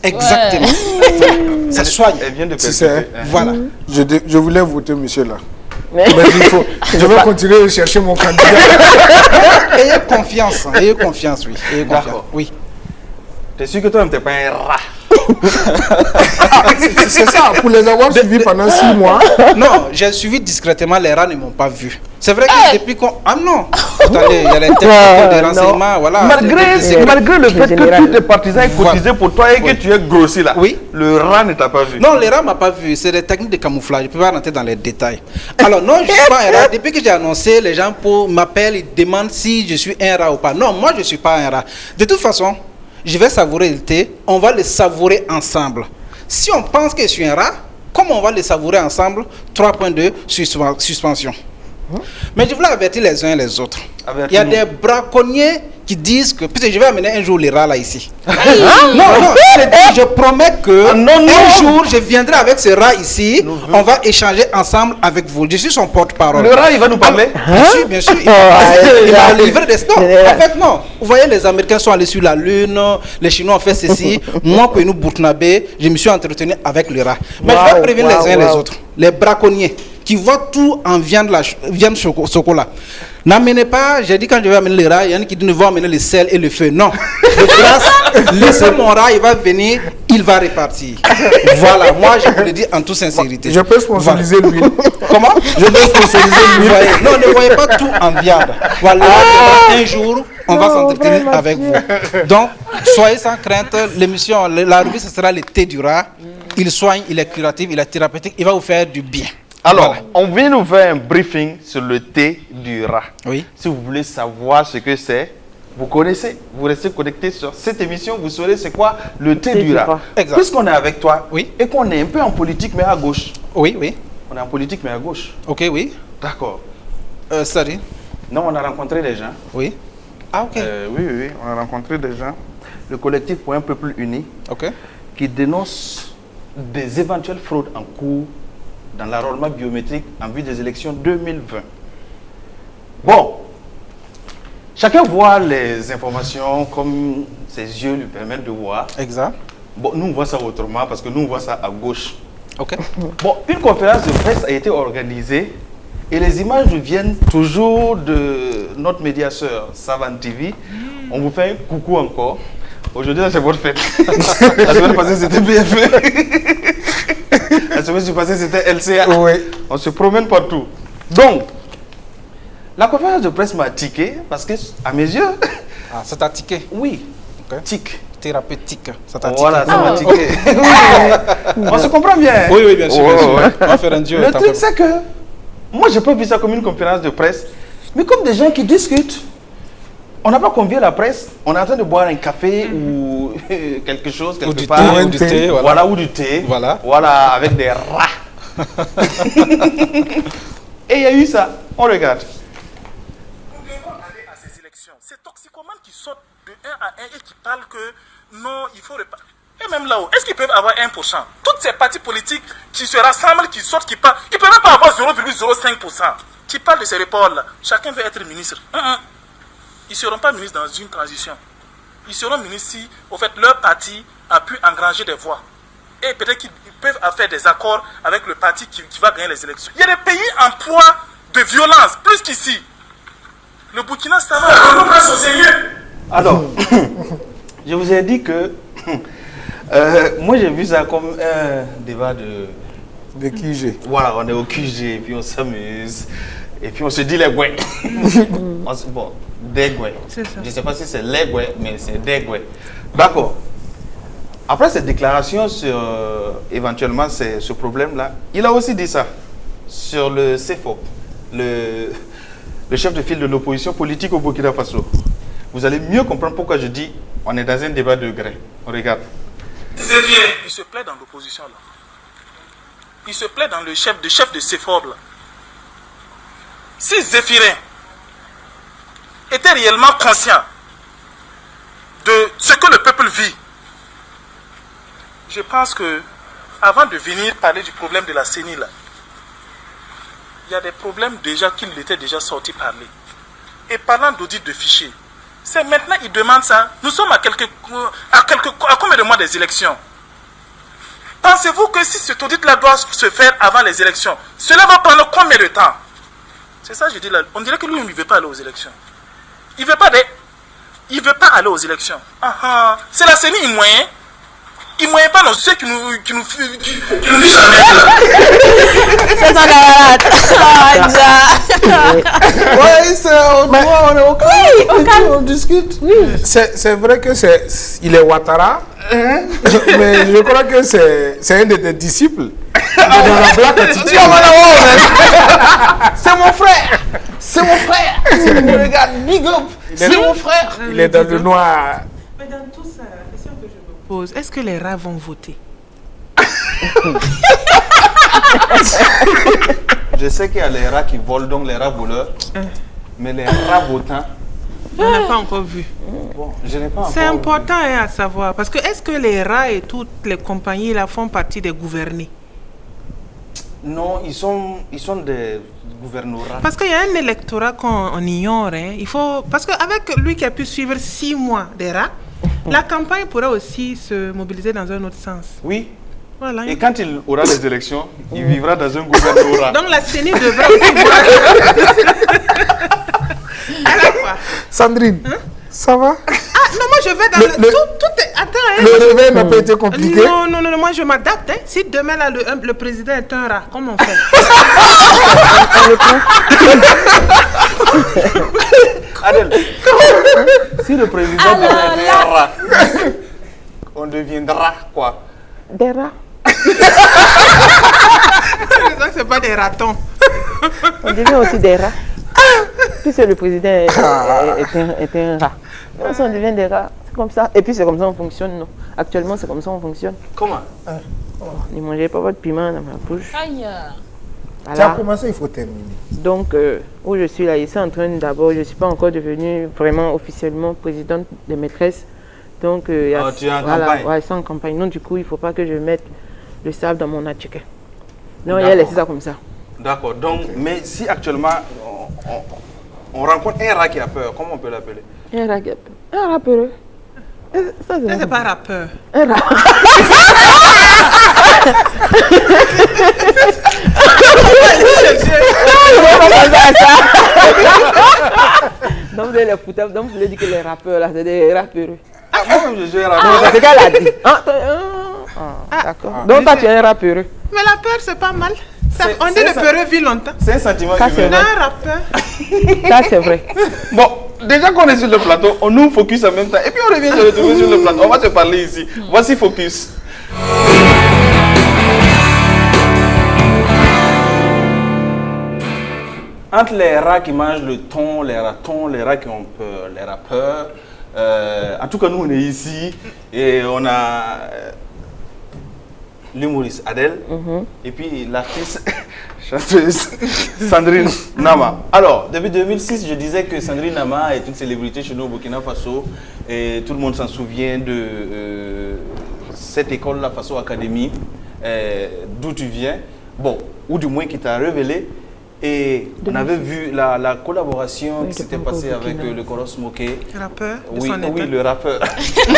Exactement. Ouais. Ça soigne. Elle vient de percuter. Voilà. Je voulais voter monsieur là. Mais je vais continuer à chercher mon candidat. Ayez confiance, oui. Ayez confiance. Oui. T'es sûr que toi, tu n'es pas un rat? C'est ça, pour les avoir suivis pendant 6 mois. Non, j'ai suivi discrètement, les rats ne m'ont pas vu. C'est vrai que depuis qu'on... Ah non. Attendez, il y a les techniques de renseignement, voilà. Malgré le fait que tous tes partisans aient cotisé pour toi et que tu es grossi là, le rat ne t'a pas vu. Non, le rat ne m'a pas vu. C'est des techniques de camouflage. Je ne peux pas rentrer dans les détails. Alors non, je ne suis pas un rat. Depuis que j'ai annoncé, les gens m'appellent, ils demandent si je suis un rat ou pas. Non, moi je ne suis pas un rat. De toute façon, je vais savourer le thé. On va le savourer ensemble. Si on pense que je suis un rat, comment on va le savourer ensemble? 3 points de suspension. Mais je voulais avertir les uns et les autres. Il y a des braconniers qui disent que... Puisque je vais amener un jour les rats là ici. Non, je promets que un jour je viendrai avec ce rat ici. On va échanger ensemble avec vous. Je suis son porte-parole. Le rat, il va nous parler? Bien sûr. Il va livrer des... Non, en fait, non. Vous voyez, les Américains sont allés sur la Lune. Les Chinois ont fait ceci. Moi, pour nous, Burkinabé, je me suis entretenu avec le rat. Mais je vais prévenir les uns et les autres. Les braconniers qui voient tout en viande chocolat. N'amenez pas, j'ai dit quand je vais amener les rats, il y en a qui disent ne vont amener le sel et le feu. Non. De grâce, laissez mon rat, il va venir, il va repartir. Voilà, moi je vous le dis en toute sincérité. Je peux sponsoriser l'huile. Comment? Je peux sponsoriser l'huile. Non, ne voyez pas tout en viande. Voilà, un jour, on va s'entretenir avec vous. Donc, soyez sans crainte, l'émission, la rubrique, ce sera le thé du rat. Il soigne, il est curatif, il est thérapeutique, il va vous faire du bien. Alors, on vient nous faire un briefing sur le thé du rat. Oui. Si vous voulez savoir ce que c'est, vous connaissez, vous restez connecté sur cette émission, vous saurez c'est quoi le thé du rat. Puisqu'on est avec toi, et qu'on est un peu en politique mais à gauche. Oui. On est en politique mais à gauche. Ok, oui. D'accord. Sorry. Non, on a rencontré des gens. Oui. Ah, ok. Oui, on a rencontré des gens. Le collectif pour un peuple uni, qui dénonce des éventuelles fraudes en cours dans l'enrôlement biométrique en vue des élections 2020. Bon, chacun voit les informations comme ses yeux lui permettent de voir. Exact. Bon, nous on voit ça autrement parce que nous on voit ça à gauche. Ok. Bon, une conférence de presse a été organisée et les images viennent toujours de notre médiateur Savane TV. On vous fait un coucou encore. Aujourd'hui, c'est votre fête. La semaine passée, c'était BFM. La semaine passée, c'était LCA. Oui. On se promène partout. Donc, la conférence de presse m'a tiqué parce que, à mes yeux... Ah, ça t'a tiqué? Oui. Okay. Tic. Thérapeutique. Ça t'a tiqué. Voilà, ça m'a tiqué. On se comprend bien. Oui, bien sûr. Bien sûr. On va faire un duo. Le truc, c'est que moi, je n'ai pas vu ça comme une conférence de presse, mais comme des gens qui discutent. On n'a pas convié la presse, on est en train de boire un café ou quelque chose, quelque du part. Thé, ou du thé, voilà, ou du thé. Voilà, avec des rats. Et il y a eu ça. On regarde. Nous devons aller à ces élections. Ces toxicomanes qui sautent de 1 à 1 et qui parlent que non, il faut repartir. Et même là-haut, est-ce qu'ils peuvent avoir 1%? Toutes ces partis politiques qui se rassemblent, qui sautent, qui parlent, ils ne peuvent même pas avoir 0,05%. Qui parlent de ces reports-là. Chacun veut être ministre. Ils ne seront pas ministres dans une transition. Ils seront ministres si, au fait, leur parti a pu engranger des voix. Et peut-être qu'ils peuvent faire des accords avec le parti qui va gagner les élections. Il y a des pays en proie de violence, plus qu'ici. Le Burkina, ça va. On passe au sérieux. Alors, je vous ai dit que moi j'ai vu ça comme un débat de QG. Voilà, on est au QG, et puis on s'amuse, et puis on se dit les gouins. Bon, des gouins. Je ne sais pas si c'est les gouins, mais c'est des gouins. D'accord. Après cette déclaration sur éventuellement ce problème-là, il a aussi dit ça sur le CFOP, le chef de file de l'opposition politique au Burkina Faso. Vous allez mieux comprendre pourquoi je dis on est dans un débat de gré. On regarde. Il se plaît dans l'opposition là. Il se plaît dans le chef de CFOP là. Si Zéphirin était réellement conscient de ce que le peuple vit, je pense que avant de venir parler du problème de la CENI là, il y a des problèmes déjà qu'il était déjà sorti parler. Et parlant d'audit de fichiers, c'est maintenant il demande ça. Nous sommes à combien de mois des élections? Pensez-vous que si cet audit-là doit se faire avant les élections, cela va prendre combien de temps? C'est ça que je dis là. On dirait que lui, il ne veut pas aller aux élections. Il ne veut pas aller aux élections. C'est la CENI, il moyen. Il ne moyen pas, non, ceux qui nous fichent la merde. C'est ton camarade. On est au calme. On discute. C'est vrai que il est Ouattara, mais je crois que c'est un de tes disciples. C'est mon frère. C'est mon frère. Regarde, big up. C'est mon frère. Il est dans le noir. Mais dans tout ça, la question que je me pose, est-ce que les rats vont voter? Je sais qu'il y a les rats qui volent, donc les rats voleurs. Mais les rats votants, on n'a pas encore vu. Bon, je n'ai pas encore C'est important à savoir. Parce que est-ce que les rats et toutes les compagnies là font partie des gouvernés? Non, ils sont des gouvernorats. Parce qu'il y a un électorat qu'on ignore. Il faut, parce qu'avec lui qui a pu suivre 6 mois des rats, la campagne pourra aussi se mobiliser dans un autre sens. Oui. Voilà. Et quand il aura les élections, il vivra dans un gouvernorat. Donc la CENI devra aussi voir. À la fois. Sandrine, ça va? Ah non, moi je vais dans tout est... Attends, le réveil n'a pas été compliqué? Non, moi je m'adapte. Si demain là, le président est un rat, comment on fait? Adèle, si le président est un rat, on deviendra quoi? Des rats. C'est pas des ratons. On devient aussi des rats. Puisque le président est un rat. Donc, si on devient des rats, c'est comme ça. Et puis c'est comme ça qu'on fonctionne, non? Actuellement, c'est comme ça qu'on fonctionne. Comment? Ne mangez pas votre piment dans ma bouche. Aïe. Tu as commencé, il faut terminer. Donc, où je suis là, je suis en train d'abord, je ne suis pas encore devenue vraiment officiellement présidente des maîtresses. Donc, tu es en campagne? Ouais, c'est en campagne. Donc, du coup, il ne faut pas que je mette le sable dans mon attiqué. Non, il a laissé ça comme ça. D'accord. Donc, mais si actuellement, on rencontre un rat qui a peur, comment on peut l'appeler? Un rat qui a peur. Un rappeur. Ça, c'est pas rappeur. Un rat. Donc, vous allez les foutre, donc vous allez dire que les rappeurs là, c'est des rappeurs. Ah, moi, je suis un rappeur. C'est ce qu'elle a dit. D'accord. Donc, toi, tu es un rappeur. Mais la peur, c'est pas mal. On dit le peureux vit longtemps. C'est un sentiment humain. Un rappeur. Ça, c'est vrai. Bon, déjà qu'on est sur le plateau, on nous focus en même temps. Et puis on revient se retrouver sur le plateau. On va se parler ici. Voici Focus. Entre les rats qui mangent le thon, les ratons, les rats qui ont peur, les rappeurs. En tout cas, nous, on est ici et on a l'humoriste Adèle et puis l'artiste chanteuse Sandrine Nama. Alors, depuis 2006, je disais que Sandrine Nama est une célébrité chez nous au Burkina Faso et tout le monde s'en souvient de cette école, la Faso Academy, d'où tu viens, bon, ou du moins qui t'a révélé. Et on avait vu la collaboration qui s'était passée avec le Coros Moké. Rappeur de oui, son état. Oui, le rappeur.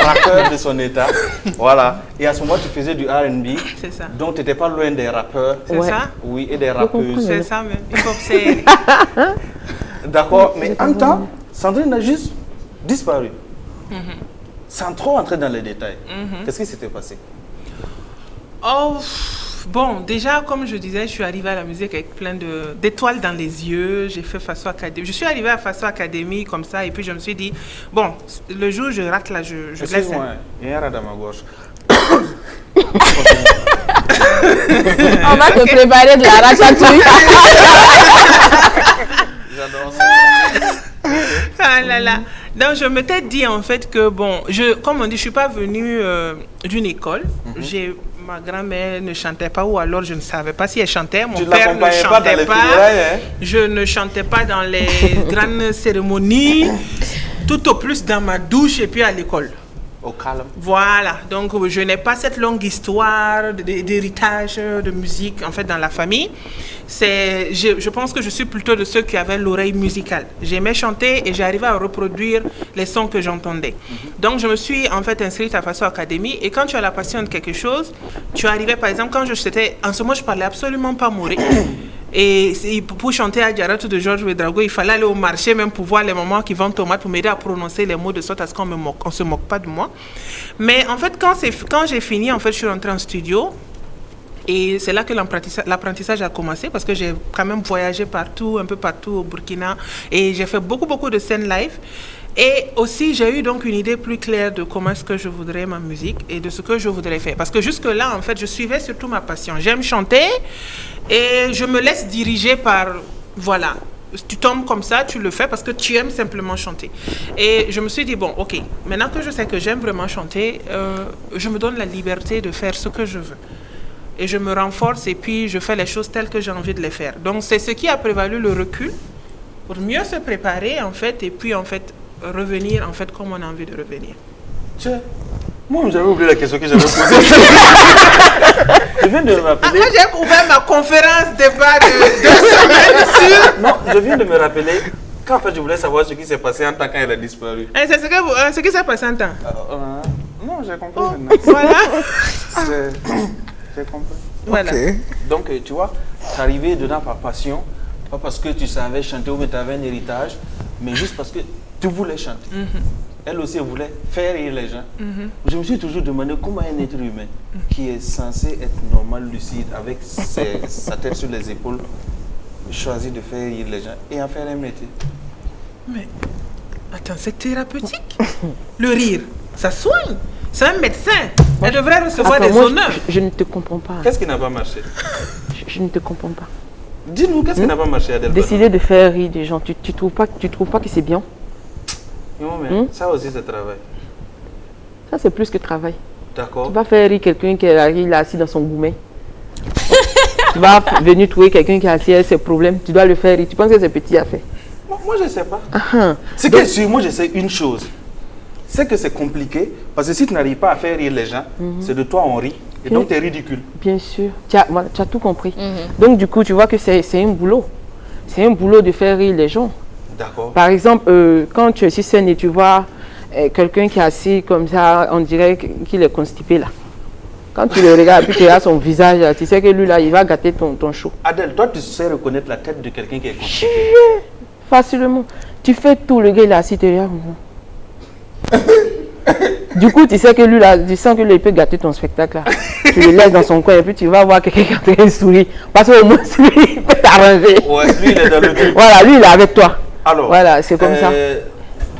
Rappeur de son état. Voilà. Et à ce moment, tu faisais du R&B. C'est ça. Donc, tu n'étais pas loin des rappeurs. C'est ça. Oui, et des rappeuses. C'est ça même. Il faut observer. D'accord. Mais en temps, Sandrine a juste disparu. Sans trop entrer dans les détails. Qu'est-ce qui s'était passé? Oh... Bon, déjà, comme je disais, je suis arrivée à la musique avec plein d'étoiles dans les yeux. J'ai fait Faso Academy. Je suis arrivée à Faso Academy comme ça, et puis je me suis dit, bon, le jour où je rate là, je laisse. Excuse-moi, il y a un rat dans ma gorge. On va te préparer de la ratatouille. J'adore ça. Ah là là. Donc, je m'étais dit en fait que, bon, comme on dit, je ne suis pas venue d'une école. Ma grand-mère ne chantait pas, ou alors je ne savais pas si elle chantait. Mon père ne chantait pas. Je ne chantais pas dans les grandes cérémonies, tout au plus dans ma douche et puis à l'école. Au calme. Voilà, donc je n'ai pas cette longue histoire d'héritage de musique en fait dans la famille. Je pense que je suis plutôt de ceux qui avaient l'oreille musicale. J'aimais chanter et j'arrivais à reproduire les sons que j'entendais. Donc je me suis en fait inscrite à Faso Academy, et quand tu as la passion de quelque chose, tu arrivais par exemple en ce moment je parlais absolument pas mauré. Et pour chanter à Diaratu de Georges Ouédraogo, il fallait aller au marché même pour voir les mamans qui vendent tomates pour m'aider à prononcer les mots de sorte à ce qu'on ne se moque pas de moi. Mais en fait, quand j'ai fini, en fait, je suis rentrée en studio. Et c'est là que l'apprentissage a commencé, parce que j'ai quand même voyagé partout, un peu partout au Burkina. Et j'ai fait beaucoup de scènes live. Et aussi, j'ai eu donc une idée plus claire de comment est-ce que je voudrais ma musique et de ce que je voudrais faire. Parce que jusque-là, en fait, je suivais surtout ma passion. J'aime chanter et je me laisse diriger par... Voilà. Tu tombes comme ça, tu le fais parce que tu aimes simplement chanter. Et je me suis dit, bon, ok, maintenant que je sais que j'aime vraiment chanter, je me donne la liberté de faire ce que je veux. Et je me renforce et puis je fais les choses telles que j'ai envie de les faire. Donc, c'est ce qui a prévalu le recul pour mieux se préparer, en fait, et puis, en fait, revenir, en fait, comme on a envie de revenir. Tiens, moi, j'avais oublié la question que j'avais posée. Je viens de me rappeler... moi, j'ai ouvert ma conférence débat de 2 semaines sur... Non, je viens de me rappeler qu'en fait, je voulais savoir ce qui s'est passé en temps quand elle a disparu. C'est ce qui s'est passé en temps. Non, j'ai compris maintenant. Voilà. J'ai compris. Voilà. Okay. Donc, tu vois, tu arrivé dedans par passion, pas parce que tu savais chanter ou que tu avais un héritage, mais juste parce que tu voulais chanter. Elle aussi voulait faire rire les gens. Je me suis toujours demandé comment un être humain qui est censé être normal, lucide, avec sa tête sur les épaules, choisit de faire rire les gens et en faire un métier. Mais, attends, c'est thérapeutique. Le rire, ça soigne. C'est un médecin. Elle devrait recevoir des honneurs. Je ne te comprends pas. Qu'est-ce qui n'a pas marché? Je ne te comprends pas. Dis-nous, qu'est-ce qui n'a pas marché, Adèle? Décider de faire rire des gens, tu trouves pas que c'est bien? Non, mais ça aussi, c'est travail. Ça, c'est plus que travail. D'accord. Tu vas faire rire quelqu'un qui est assis dans son gourmet. Tu vas venir trouver quelqu'un qui a ses problèmes, tu dois le faire rire. Tu penses que c'est petit à faire? Moi, je ne sais pas. C'est que sûr, moi, je sais une chose. C'est que c'est compliqué, parce que si tu n'arrives pas à faire rire les gens, c'est de toi on rit, et donc tu es ridicule. Bien sûr, tu as tout compris. Donc du coup, tu vois que c'est un boulot. C'est un boulot de faire rire les gens. D'accord. Par exemple, quand tu es sur scène et tu vois quelqu'un qui est assis comme ça, on dirait qu'il est constipé là. Quand tu le regardes et puis tu regardes son visage, tu sais que lui là, il va gâter ton show. Adèle, toi tu sais reconnaître la tête de quelqu'un qui est constipé? Facilement. Tu fais tout, le gars il est assis, tu regardes. Du coup, tu sais que lui là, tu sens que lui il peut gâter ton spectacle là. Tu le laisses dans son coin et puis tu vas voir quelqu'un qui est en train de sourire. Parce qu'au moins lui, il peut t'arranger. Ouais, lui il est dans le truc. Voilà, lui il est avec toi. Alors, voilà, c'est comme ça.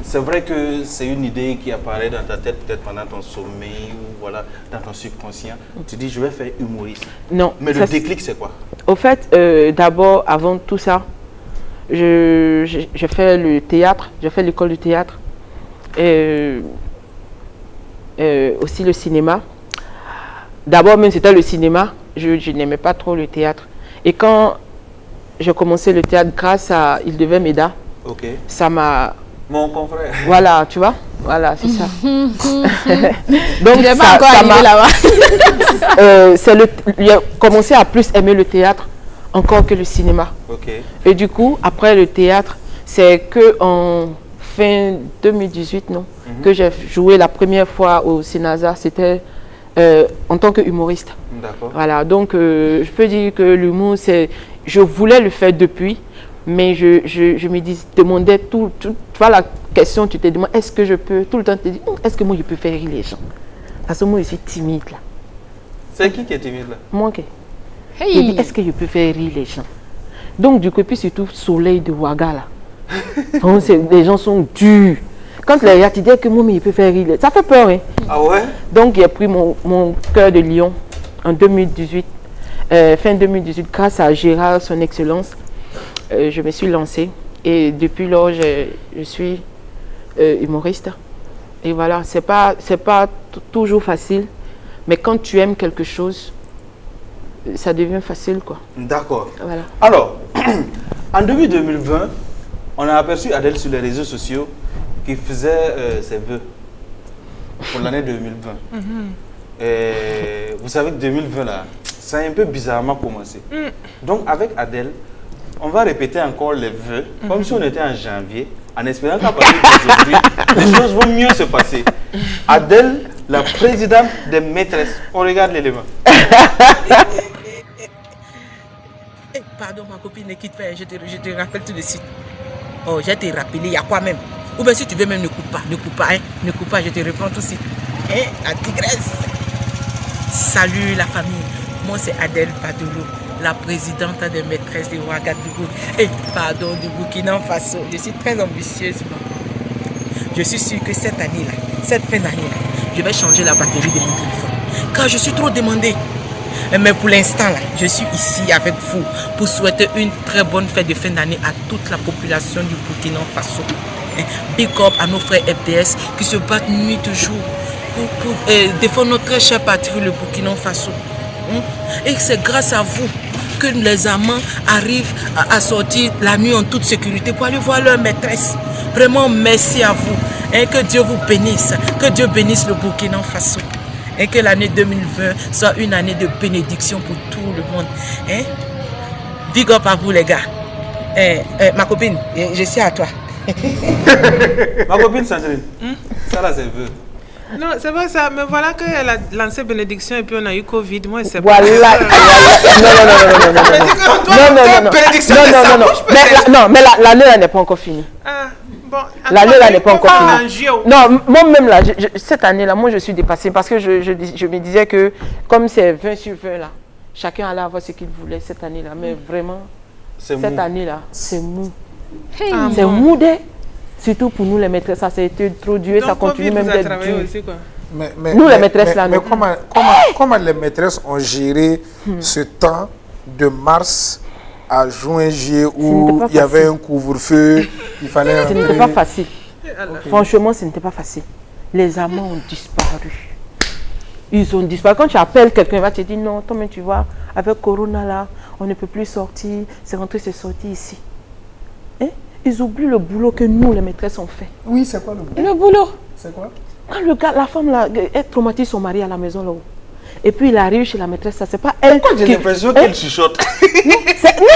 C'est vrai que c'est une idée qui apparaît dans ta tête peut-être pendant ton sommeil ou voilà, dans ton subconscient. Tu dis je vais faire humoriste. Non. Mais le déclic c'est quoi? Au fait, d'abord, avant tout ça, je fais le théâtre, je fais l'école du théâtre. Aussi le cinéma. D'abord, même c'était le cinéma, je n'aimais pas trop le théâtre. Et quand j'ai commencé le théâtre grâce à Il devait m'aider, ça m'a... Mon confrère. Voilà, tu vois. Voilà, c'est ça. Donc, j'ai pas encore arrivé là-bas. J'ai commencé à plus aimer le théâtre encore que le cinéma. Et du coup, après le théâtre, c'est que en fin 2018, non, que j'ai joué la première fois au Sénasa, c'était en tant que humoriste. Voilà, donc je peux dire que l'humour, je voulais le faire depuis, mais je me demandais tu vois la question, tu te demandes, est-ce que je peux, tout le temps tu te dis, est-ce que moi je peux faire rire les gens? Parce que moi je suis timide là. C'est qui est timide là? Moi qui. Je dis, est-ce que je peux faire rire les gens? Donc du coup, puis surtout soleil de Ouaga là. Les gens sont durs. Quand les gars, tu dis que moi, mais il peut faire rire. Ça fait peur, hein? Ah ouais? Donc, j'ai pris mon cœur de lion en 2018, fin 2018, grâce à Gérard, son excellence. Je me suis lancée. Et depuis lors, je suis humoriste. Et voilà, c'est pas toujours facile. Mais quand tu aimes quelque chose, ça devient facile, quoi. D'accord. Voilà. Alors, en début 2020, on a aperçu Adèle sur les réseaux sociaux qui faisait ses vœux pour l'année 2020. Et vous savez que 2020, là, ça a un peu bizarrement commencé. Donc, avec Adèle, on va répéter encore les vœux, comme si on était en janvier, en espérant qu'à partir d'aujourd'hui, les choses vont mieux se passer. Adèle, la présidente des maîtresses. On regarde l'élément. Pardon, ma copine, ne quitte pas, je te rappelle tout de suite. Oh, je vais te rappeler, il y a quoi même? Ou bien si tu veux même, ne coupe pas, hein? Ne coupe pas, je te réponds tout de suite. Hein, la tigresse. Salut la famille, moi c'est Adèle Badolo, la présidente des maîtresses de Ouagadougou. Et pardon, du Burkina Faso. Je suis très ambitieuse. Je suis sûre que cette année-là, cette fin d'année-là, je vais changer la batterie de mon téléphone. Car je suis trop demandée. Mais pour l'instant, là, je suis ici avec vous pour souhaiter une très bonne fête de fin d'année à toute la population du Burkina Faso. Big up à nos frères FDS qui se battent nuit et jour pour défendre notre très cher patrie, le Burkina Faso. Et c'est grâce à vous que les amants arrivent à sortir la nuit en toute sécurité pour aller voir leur maîtresse. Vraiment, merci à vous. Et que Dieu vous bénisse. Que Dieu bénisse le Burkina Faso. Et que l'année 2020 soit une année de bénédiction pour tout le monde. Hein? Big up à vous les gars. Ma copine, je suis à toi. Ma copine Sandrine, ça là c'est vœu. Non, c'est pas ça, mais voilà qu'elle a lancé bénédiction et puis on a eu Covid. Moi, c'est pas. Voilà. Non, mais l'année là n'est pas encore finie. Bon, l'année là n'est pas encore finie. Non, moi-même là, cette année-là, moi je suis dépassée parce que je me disais que comme c'est 20 sur 20 là, chacun allait avoir ce qu'il voulait cette année-là. Mais vraiment, cette année-là, c'est mou. C'est mou dès. Surtout pour nous les maîtresses, ça a été trop dur et ça continue même d'être dur. Nous les maîtresses là, mais comment les maîtresses ont géré ce temps de mars à juin, juillet où il y avait un couvre-feu, il fallait Ce n'était pas facile. Franchement, ce n'était pas facile. Les amants ont disparu. Ils ont disparu. Quand tu appelles quelqu'un, il va te dire non, toi, mais tu vois, avec Corona là, on ne peut plus sortir. C'est rentré, c'est sorti ici. Hein? Ils oublient le boulot que nous, les maîtresses, on fait. Oui, c'est quoi le boulot? Le boulot. C'est quoi? Quand le gars, la femme là, elle traumatise son mari à la maison là-haut. Et puis il arrive chez la maîtresse, ça c'est pas elle. Pourquoi j'ai l'impression qu'elle chuchote? Non,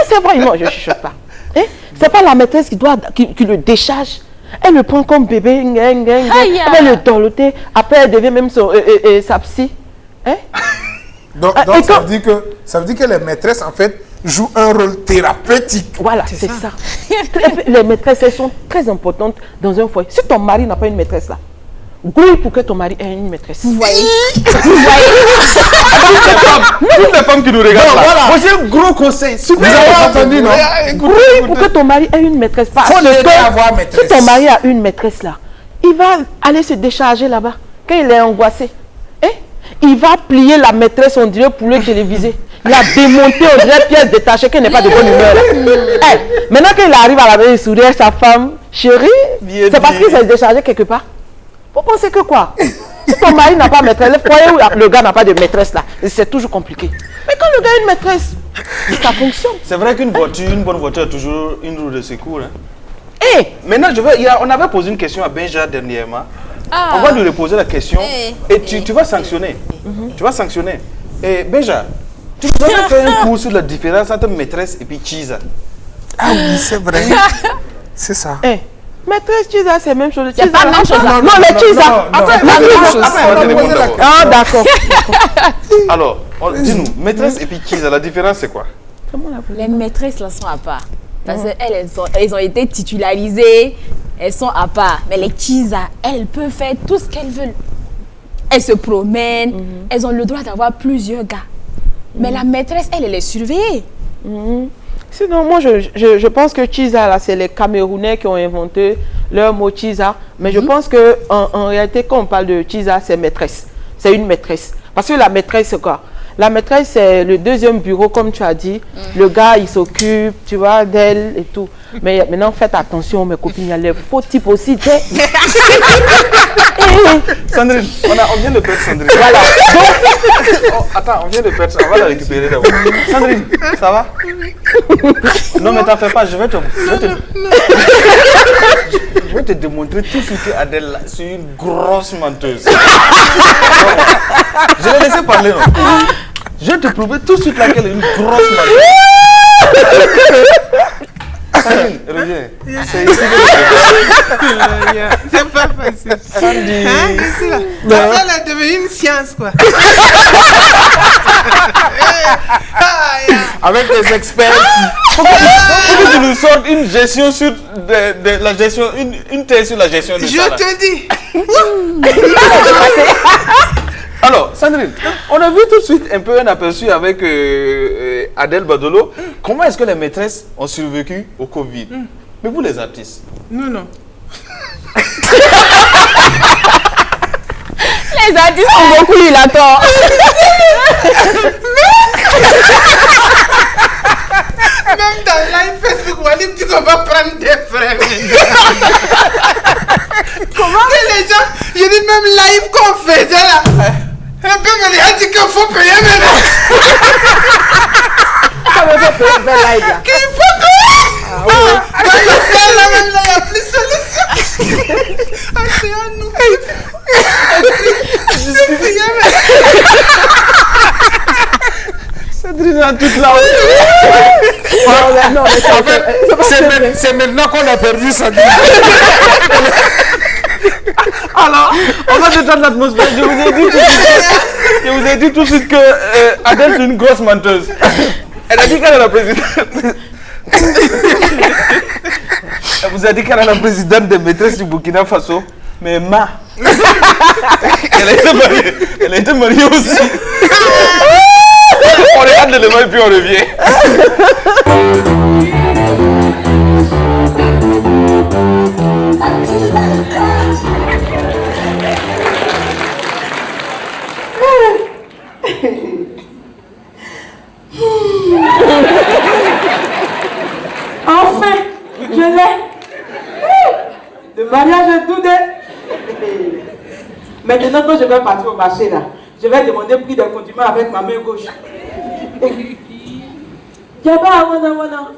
c'est vrai, non, je ne chuchote pas. Hein? C'est pas la maîtresse qui le décharge. Elle le prend comme bébé, elle va le dorloter. Après, elle devient même sa psy. Hein? Donc ça veut dire que les maîtresses, en fait, jouent un rôle thérapeutique. Voilà, c'est ça. Les maîtresses, elles sont très importantes dans un foyer. Si ton mari n'a pas une maîtresse là, grouille pour que ton mari ait une maîtresse. Vous voyez? Toutes les femmes qui nous regardent là. Voilà. Moi j'ai un gros conseil. Vous avez entendu, non? Grouille pour que ton mari ait une maîtresse. Parce que si ton mari a une maîtresse là, il va aller se décharger là-bas. Quand il est angoissé, il va plier la maîtresse, on dirait poulet télévisé. Il a démonté, on dirait pièce détachée, qu'elle n'est pas de bonne humeur. Maintenant qu'il arrive à la maison, il sourit à sa femme, chérie, c'est parce qu'il s'est déchargé quelque part. Vous pensez que quoi? Si ton mari n'a pas de maîtresse, le foyer où le gars n'a pas de maîtresse là, c'est toujours compliqué. Mais quand le gars a une maîtresse, ça fonctionne. C'est vrai qu'une voiture, une bonne voiture a toujours une roue de secours. Hein. Maintenant, on avait posé une question à Benja dernièrement. On va lui reposer la question et tu vas sanctionner. Tu vas sanctionner. Et Benja, tu nous avais fait un cours sur la différence entre maîtresse et puis Chiza. Ah oui, c'est vrai. C'est ça. Maîtresse Chiza, c'est la même chose. C'est pas la même chose. Non, le Chiza. Ah, d'accord. Alors, dis-nous, maîtresse et puis Chiza, la différence c'est quoi? Les maîtresses là sont à part. Parce qu'elles ont été titularisées, elles sont à part. Mais les Chiza, elles peuvent faire tout ce qu'elles veulent. Elles se promènent, elles ont le droit d'avoir plusieurs gars. Mais la maîtresse, elle est surveillée. Sinon, moi, je pense que Chiza, là, c'est les Camerounais qui ont inventé leur mot Chiza. Mais je pense qu'en réalité, quand on parle de Chiza, c'est maîtresse. C'est une maîtresse. Parce que la maîtresse, c'est quoi? La maîtresse, c'est le deuxième bureau, comme tu as dit. Le gars, il s'occupe, tu vois, d'elle et tout. Mais maintenant, faites attention, mes copines, il y a les faux types aussi. Sandrine, on vient de perdre Sandrine. Voilà. Attends, on vient de perdre, on va la récupérer d'abord. Sandrine, ça va? Non, mais t'en fais pas, je vais te démontrer tout ce que Adèle, c'est une grosse menteuse. Je l'ai laissé parler, non? Je vais te prouver tout de suite laquelle est une grosse menteuse. Sandrine, reviens. C'est ici que c'est pas facile. Sandy. Hein, ici là. Elle est devenue une science quoi. Avec des experts. Pourquoi tu nous sortes une gestion sur la gestion, une thèse sur la gestion de ça? Je te dis. Alors, Sandrine, on a vu tout de suite un peu un aperçu avec Adèle Badolo. Comment est-ce que les maîtresses ont survécu au Covid? Mais vous les artistes? Nous non. Les artistes ont beaucoup eu la tort. Même dans live Facebook, Walid dit qu'on va prendre des frères. Comment que les gens, je dis même live qu'on faisait là. Un peu me a dit qu'il faut payer maintenant. Ça veut dire payer live là. Qu'il faut payer. C'est là même là, il n'y a plus de solution. Ah, c'est à nous. Sandrine a toute la C'est maintenant qu'on a perdu Sandrine. Alors, on va détendre l'atmosphère. Je vous ai dit tout de suite que Adèle c'est une grosse menteuse. Elle a dit qu'elle est la présidente. Elle vous a dit qu'elle est la présidente des maîtresses du Burkina Faso. Mais elle a été mariée aussi. On regarde l'élément et puis on revient. Enfin, je l'ai. Le mariage est tout. Maintenant, quand je vais partir au marché là, Je vais demander prix des condiments avec ma main gauche. Yaba wana wana.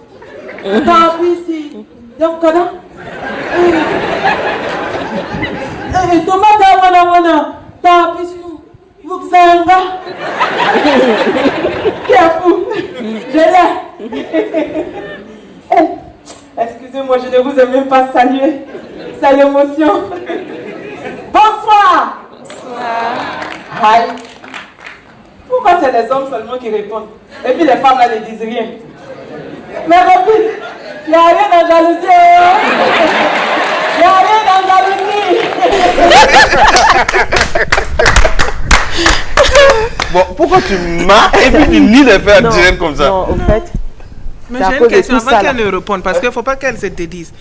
Tant pis si. Donc kada. Tomate wana wana. Tant pis si. Vous savez. Qui est fou? Je l'ai. Excusez-moi, je ne vous ai même pas salué. C'est l'émotion. Bonsoir. Bonsoir. Hi. Pourquoi c'est les hommes seulement qui répondent? Et puis les femmes là ne disent rien. Mais copine, il n'y a rien dans la jalousie. Il n'y a rien dans la jalousie. Bon, pourquoi tu m'as et puis tu nies les faits directs comme ça? Non, en fait. Mais j'ai une question avant qu'elle ne réponde, parce qu'il ne faut pas qu'elle se dédise.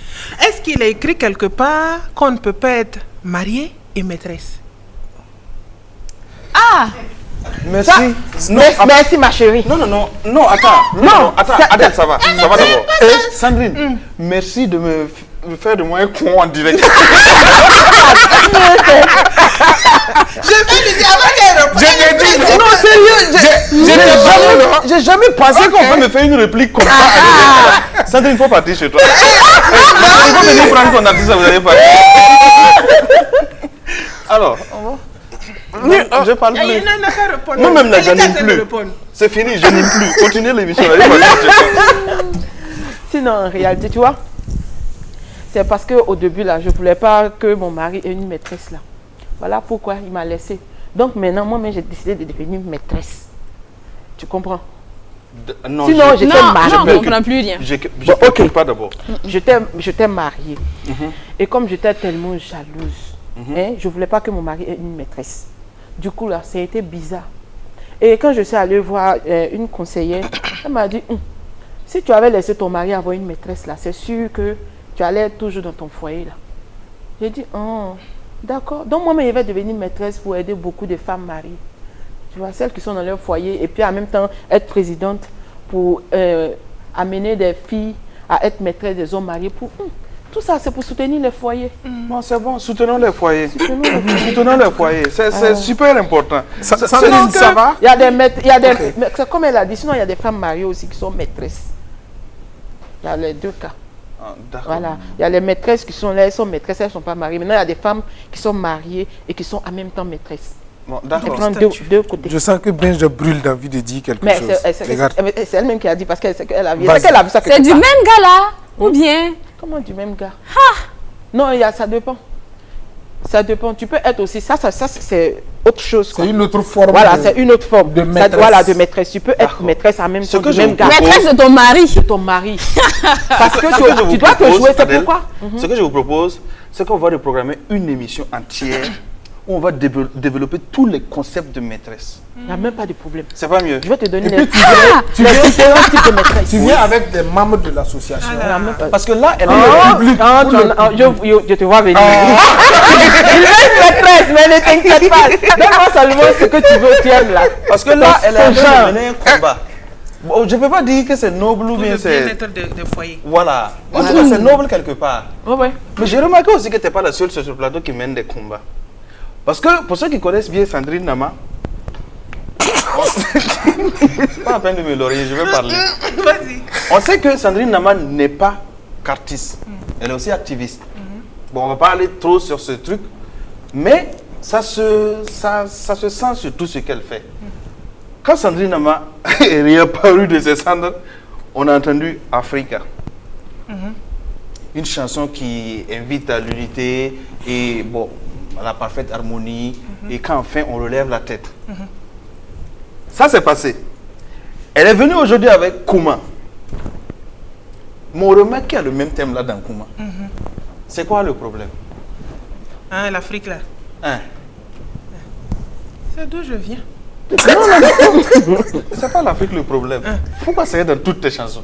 Est-ce qu'il est écrit quelque part qu'on ne peut pas être marié et maîtresse? Ah! Merci. Merci ma chérie. Non, attends. Attends, Adèle, ça va d'abord. Sandrine, merci de me faire de moi un con en direct. Je vais lui dire avant qu'elle réponde. Non, sérieux, j'ai jamais pensé qu'on peut me faire une réplique comme ça. Sandrine, il faut partir chez toi. Il faut venir prendre ton artiste, vous allez partir. Alors, je parle plus. Moi-même, là, j'en ai plus. C'est fini, je n'ai plus. Continuez l'émission. Sinon, en réalité, tu vois, c'est parce qu'au début, là, je ne voulais pas que mon mari ait une maîtresse, là. Voilà pourquoi il m'a laissé. Donc maintenant, moi-même, j'ai décidé de devenir maîtresse. Tu comprends? Non, sinon, j'étais mariée. Non, on ne comprend plus rien. Je ne comprends pas d'abord. J'étais mariée. Et comme j'étais tellement jalouse, je ne voulais pas que mon mari ait une maîtresse. Du coup, là, ça a été bizarre. Et quand je suis allée voir une conseillère, elle m'a dit, si tu avais laissé ton mari avoir une maîtresse, là, c'est sûr que tu allais être toujours dans ton foyer, là. J'ai dit, d'accord. Donc, moi-même, je vais devenir maîtresse pour aider beaucoup de femmes mariées. Tu vois, celles qui sont dans leur foyer. Et puis, en même temps, être présidente pour amener des filles à être maîtresse des hommes mariés. Tout ça, c'est pour soutenir les foyers. Non, c'est bon, soutenons les foyers. Soutenons les foyers. C'est super important. Ça va? Il y a des c'est comme elle a dit, sinon il y a des femmes mariées aussi qui sont maîtresses. Il y a les deux cas. Voilà. Il y a les maîtresses qui sont là, elles sont maîtresses, elles ne sont pas mariées. Maintenant, il y a des femmes qui sont mariées et qui sont en même temps maîtresses. Bon, d'accord. Deux côtés. Je sens que Benj brûle d'envie de dire quelque chose. C'est elle-même qui a dit parce qu'elle a vu ça. C'est du même gars là? Ou bien? Comment du même gars? Non, ça dépend. Ça dépend. Tu peux être aussi. Ça c'est autre chose. C'est une autre forme. Voilà, c'est une autre forme de maîtresse. Voilà, de maîtresse. Tu peux être maîtresse en même temps du même gars. Maîtresse de ton mari. De ton mari. Parce que tu dois te jouer, c'est pourquoi. Ce que je vous propose, c'est qu'on va reprogrammer une émission entière où on va développer tous les concepts de maîtresse. Il n'y a même pas de problème. C'est pas mieux. Je vais te donner les différents types de maîtresse. Tu viens avec des membres de l'association. Parce que là, elle je te vois venir. Il est une maîtresse, mais ne t'inquiète pas. Donne-moi seulement ce que tu veux, tu aimes là. Parce que là, elle est en train de mener un combat. Bon, je ne peux pas dire que c'est noble ou bien c'est... Pour le bien-être de foyer. Voilà. En tout cas, c'est noble quelque part. Ouais. Mais j'ai remarqué aussi que tu n'es pas la seule sur ce plateau qui mène des combats. Parce que pour ceux qui connaissent bien Sandrine Nama, pas la peine de me l'oreiller, je vais parler. On sait que Sandrine Nama n'est pas qu'artiste, elle est aussi activiste. Bon, on ne va pas aller trop sur ce truc, mais ça se sent sur tout ce qu'elle fait. Quand Sandrine Nama est réapparue de ses cendres, on a entendu Africa. Une chanson qui invite à l'unité et bon, à la parfaite harmonie, et quand enfin on relève la tête. Ça s'est passé. Elle est venue aujourd'hui avec Kouma. Mon remarque qu'il y a le même thème là dans Kouma. C'est quoi le problème? L'Afrique là. C'est d'où je viens. Non. C'est pas l'Afrique le problème. Pourquoi c'est dans toutes tes chansons?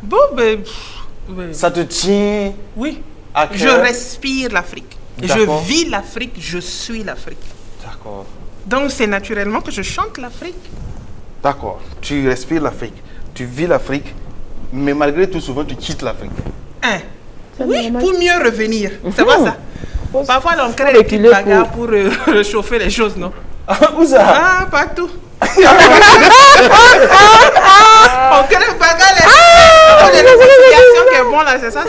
Bon, ben... Ça te tient... Oui. À cœur. Je respire l'Afrique. Je vis l'Afrique, je suis l'Afrique. D'accord. Donc c'est naturellement que je chante l'Afrique. D'accord. Tu respires l'Afrique, tu vis l'Afrique, mais malgré tout, souvent tu quittes l'Afrique. Oui, pour mieux revenir. C'est pas ça. Parfois, on crée des petites bagarres pour réchauffer les choses, non? Où ça? Ah, partout. On crée bagarre. Les réconciliations qui est bon là, c'est ça.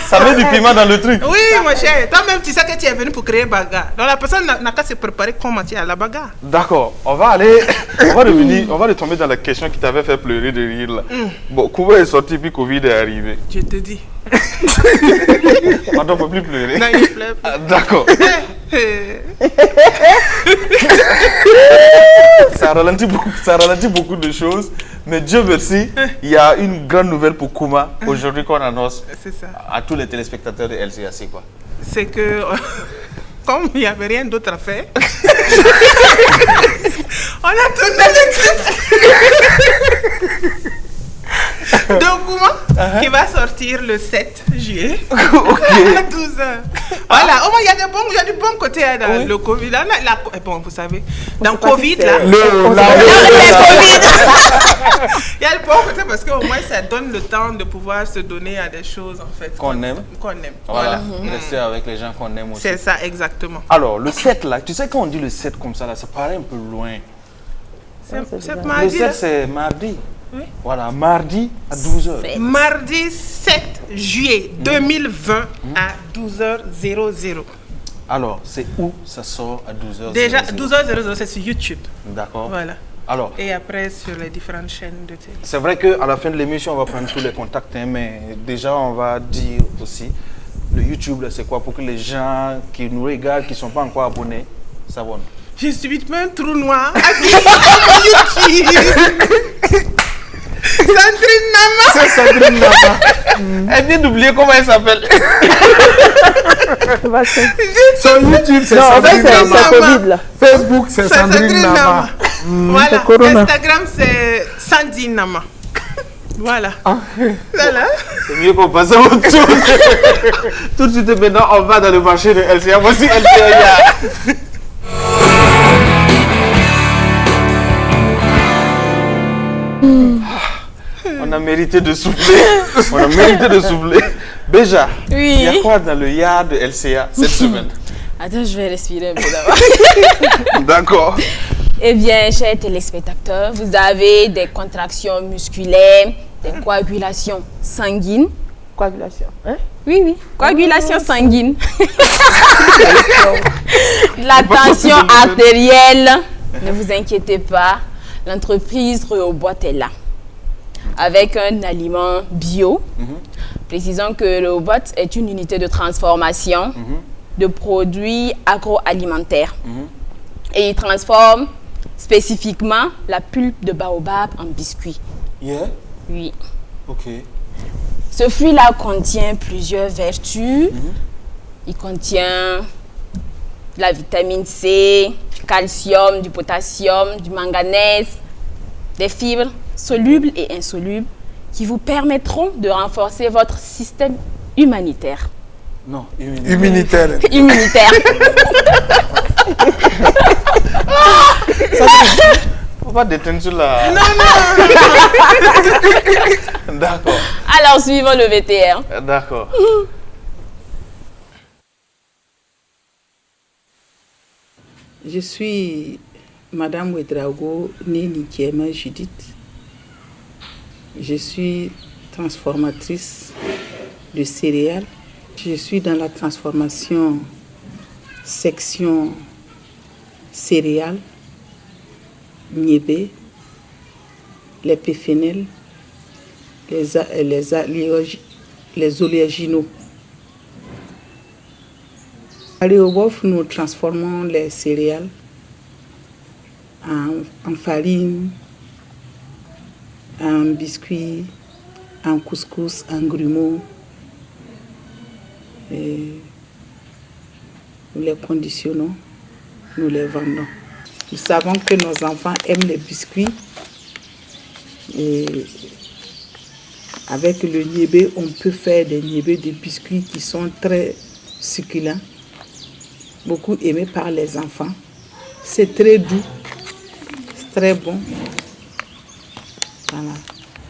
Ça met du piment dans le truc. Oui, mon cher. Toi-même, tu sais que tu es venu pour créer bagarre. Donc la personne n'a qu'à se préparer comment tu es à la bagarre. D'accord, on va retomber dans la question qui t'avait fait pleurer de rire là. Bon, Cuba est sorti puis Covid est arrivé. Je te dis. On ne peut plus pleurer. Non, il pleure plus. D'accord. Ça ralentit beaucoup de choses. Mais Dieu merci, il y a une grande nouvelle pour Kuma aujourd'hui qu'on annonce à tous les téléspectateurs de LCA. C'est quoi? C'est que, comme il n'y avait rien d'autre à faire, on a tourné le clip de Kuma qui va sortir le 7 juillet à 12h. Voilà, au moins il y a du bon côté hein, dans le Covid. Là, bon, vous savez, dans le Covid, là, il y a le bon côté parce qu'au moins ça donne le temps de pouvoir se donner à des choses en fait qu'on aime. Voilà, rester avec les gens qu'on aime aussi. C'est ça, exactement. Alors, le 7 là, tu sais quand on dit le 7 comme ça, là, ça paraît un peu loin. C'est mardi. Le 7 c'est mardi. Oui. Voilà, mardi à 12h. Mardi 7 juillet 2020 à 12h00. Alors, c'est où ça sort à 12h00? Déjà, 12h00, c'est sur YouTube. D'accord. Voilà. Alors, et après, sur les différentes chaînes de télé. C'est vrai qu'à la fin de l'émission, on va prendre tous les contacts, hein, mais déjà, on va dire aussi, le YouTube, c'est quoi pour que les gens qui nous regardent, qui ne sont pas encore abonnés, s'abonnent. J'ai subitement un trou noir à YouTube. Sandrine Nama. C'est Sandrine Nama. Elle vient d'oublier comment elle s'appelle. Son YouTube, c'est Sandrine Nama. Facebook, c'est Sandrine Nama. Voilà. Instagram, c'est Sandrine Nama. Voilà. Voilà. C'est mieux qu'on passe à autre chose. Tout de suite maintenant, on va dans le marché de LCA. Voici LCA. On a mérité de souffler. On a mérité de souffler. Béja, oui. Il y a quoi dans le yard de LCA cette semaine? Attends, je vais respirer un peu d'abord. D'accord. Eh bien, chers téléspectateurs, vous avez des contractions musculaires, des coagulations sanguines. Coagulation, hein? Oui, oui, coagulation sanguine. La tension artérielle. Ne vous inquiétez pas, l'entreprise Reobot est là. Avec un aliment bio. Précisons que le Reobot est une unité de transformation de produits agroalimentaires. Et il transforme spécifiquement la pulpe de baobab en biscuit. Yeah? Oui. Ok. Ce fruit-là contient plusieurs vertus. Il contient de la vitamine C, du calcium, du potassium, du manganèse, des fibres solubles et insolubles qui vous permettront de renforcer votre système humanitaire. Non, immunitaire. Immunitaire. On va déteindre sur la... Non. D'accord. Alors, suivons le VTR. D'accord. Je suis Madame Ouedraogo Nini Kiema Judith. Je suis transformatrice de céréales. Je suis dans la transformation section céréales, niébé, les péfénels, les oléagineux. À Rehoboth, nous transformons les céréales en farine, en biscuits, en couscous, en grumeaux. Et nous les conditionnons, nous les vendons. Nous savons que nos enfants aiment les biscuits. Et avec le niébé, on peut faire des niébés de biscuits qui sont très succulents, beaucoup aimés par les enfants. C'est très doux, c'est très bon. Voilà.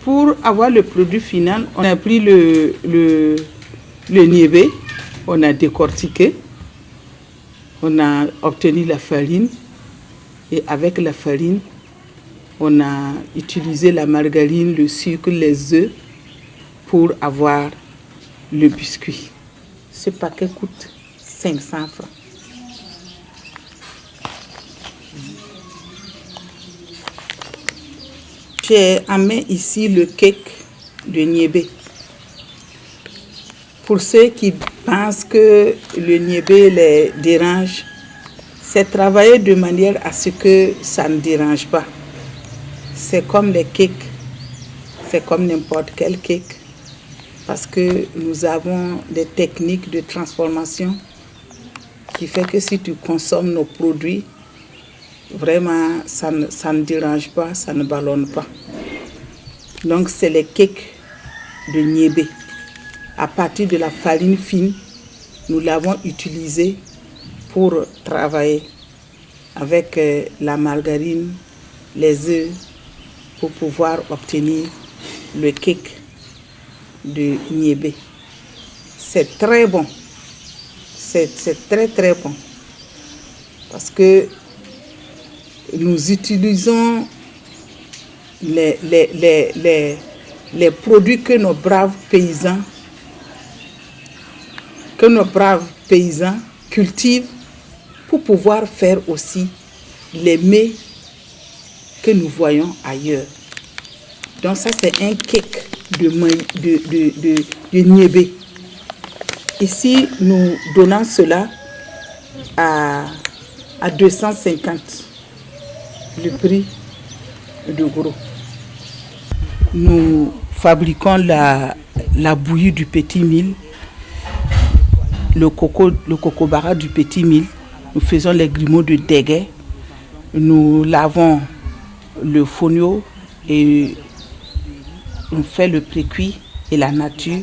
Pour avoir le produit final, on a pris le niébé, on a décortiqué, On a obtenu la farine et avec la farine, on a utilisé la margarine, le sucre, les œufs pour avoir le biscuit. Ce paquet coûte 500 francs. J'ai amené ici le cake de niébé. Pour ceux qui pensent que le niébé les dérange, c'est travailler de manière à ce que ça ne dérange pas. C'est comme les cakes, c'est comme n'importe quel cake, parce que nous avons des techniques de transformation qui fait que si tu consommes nos produits, vraiment ça ne dérange pas, ça ne ballonne pas. Donc c'est les cakes de niébé. À partir de la farine fine, nous l'avons utilisée pour travailler avec la margarine, les œufs, pour pouvoir obtenir le cake de niébé. C'est très bon. C'est très très bon. Parce que nous utilisons les produits que nos braves paysans cultivent pour pouvoir faire aussi les mets que nous voyons ailleurs. Donc ça c'est un cake de niébé. Ici nous donnons cela à 250 le prix de gros. Nous fabriquons la bouillie du petit mil, le cocobara du petit mil. Nous faisons les grumeaux de déguet. Nous lavons le fonio et on fait le précuit et la nature.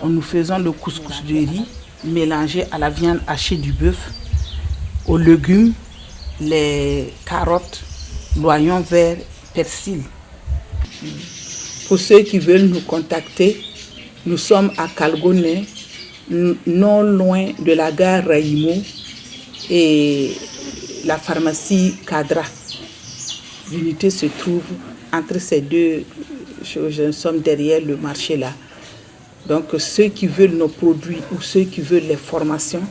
Nous faisons le couscous de riz mélangé à la viande hachée du bœuf, aux légumes, les carottes, l'oignon vert, persil. Pour ceux qui veulent nous contacter, nous sommes à Kalgoné, non loin de la gare Raimo et la pharmacie Cadra. L'unité se trouve entre ces deux choses. Nous sommes derrière le marché là. Donc ceux qui veulent nos produits ou ceux qui veulent les formations,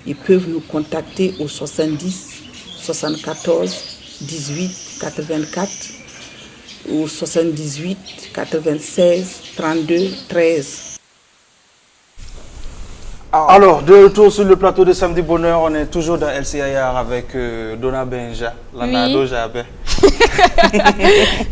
ils peuvent nous contacter au 70 74 18 84 ou 78 96 32 13. Alors, de retour sur le plateau de Samedi Bonheur, on est toujours dans LCIR avec Donna Benja, Oui.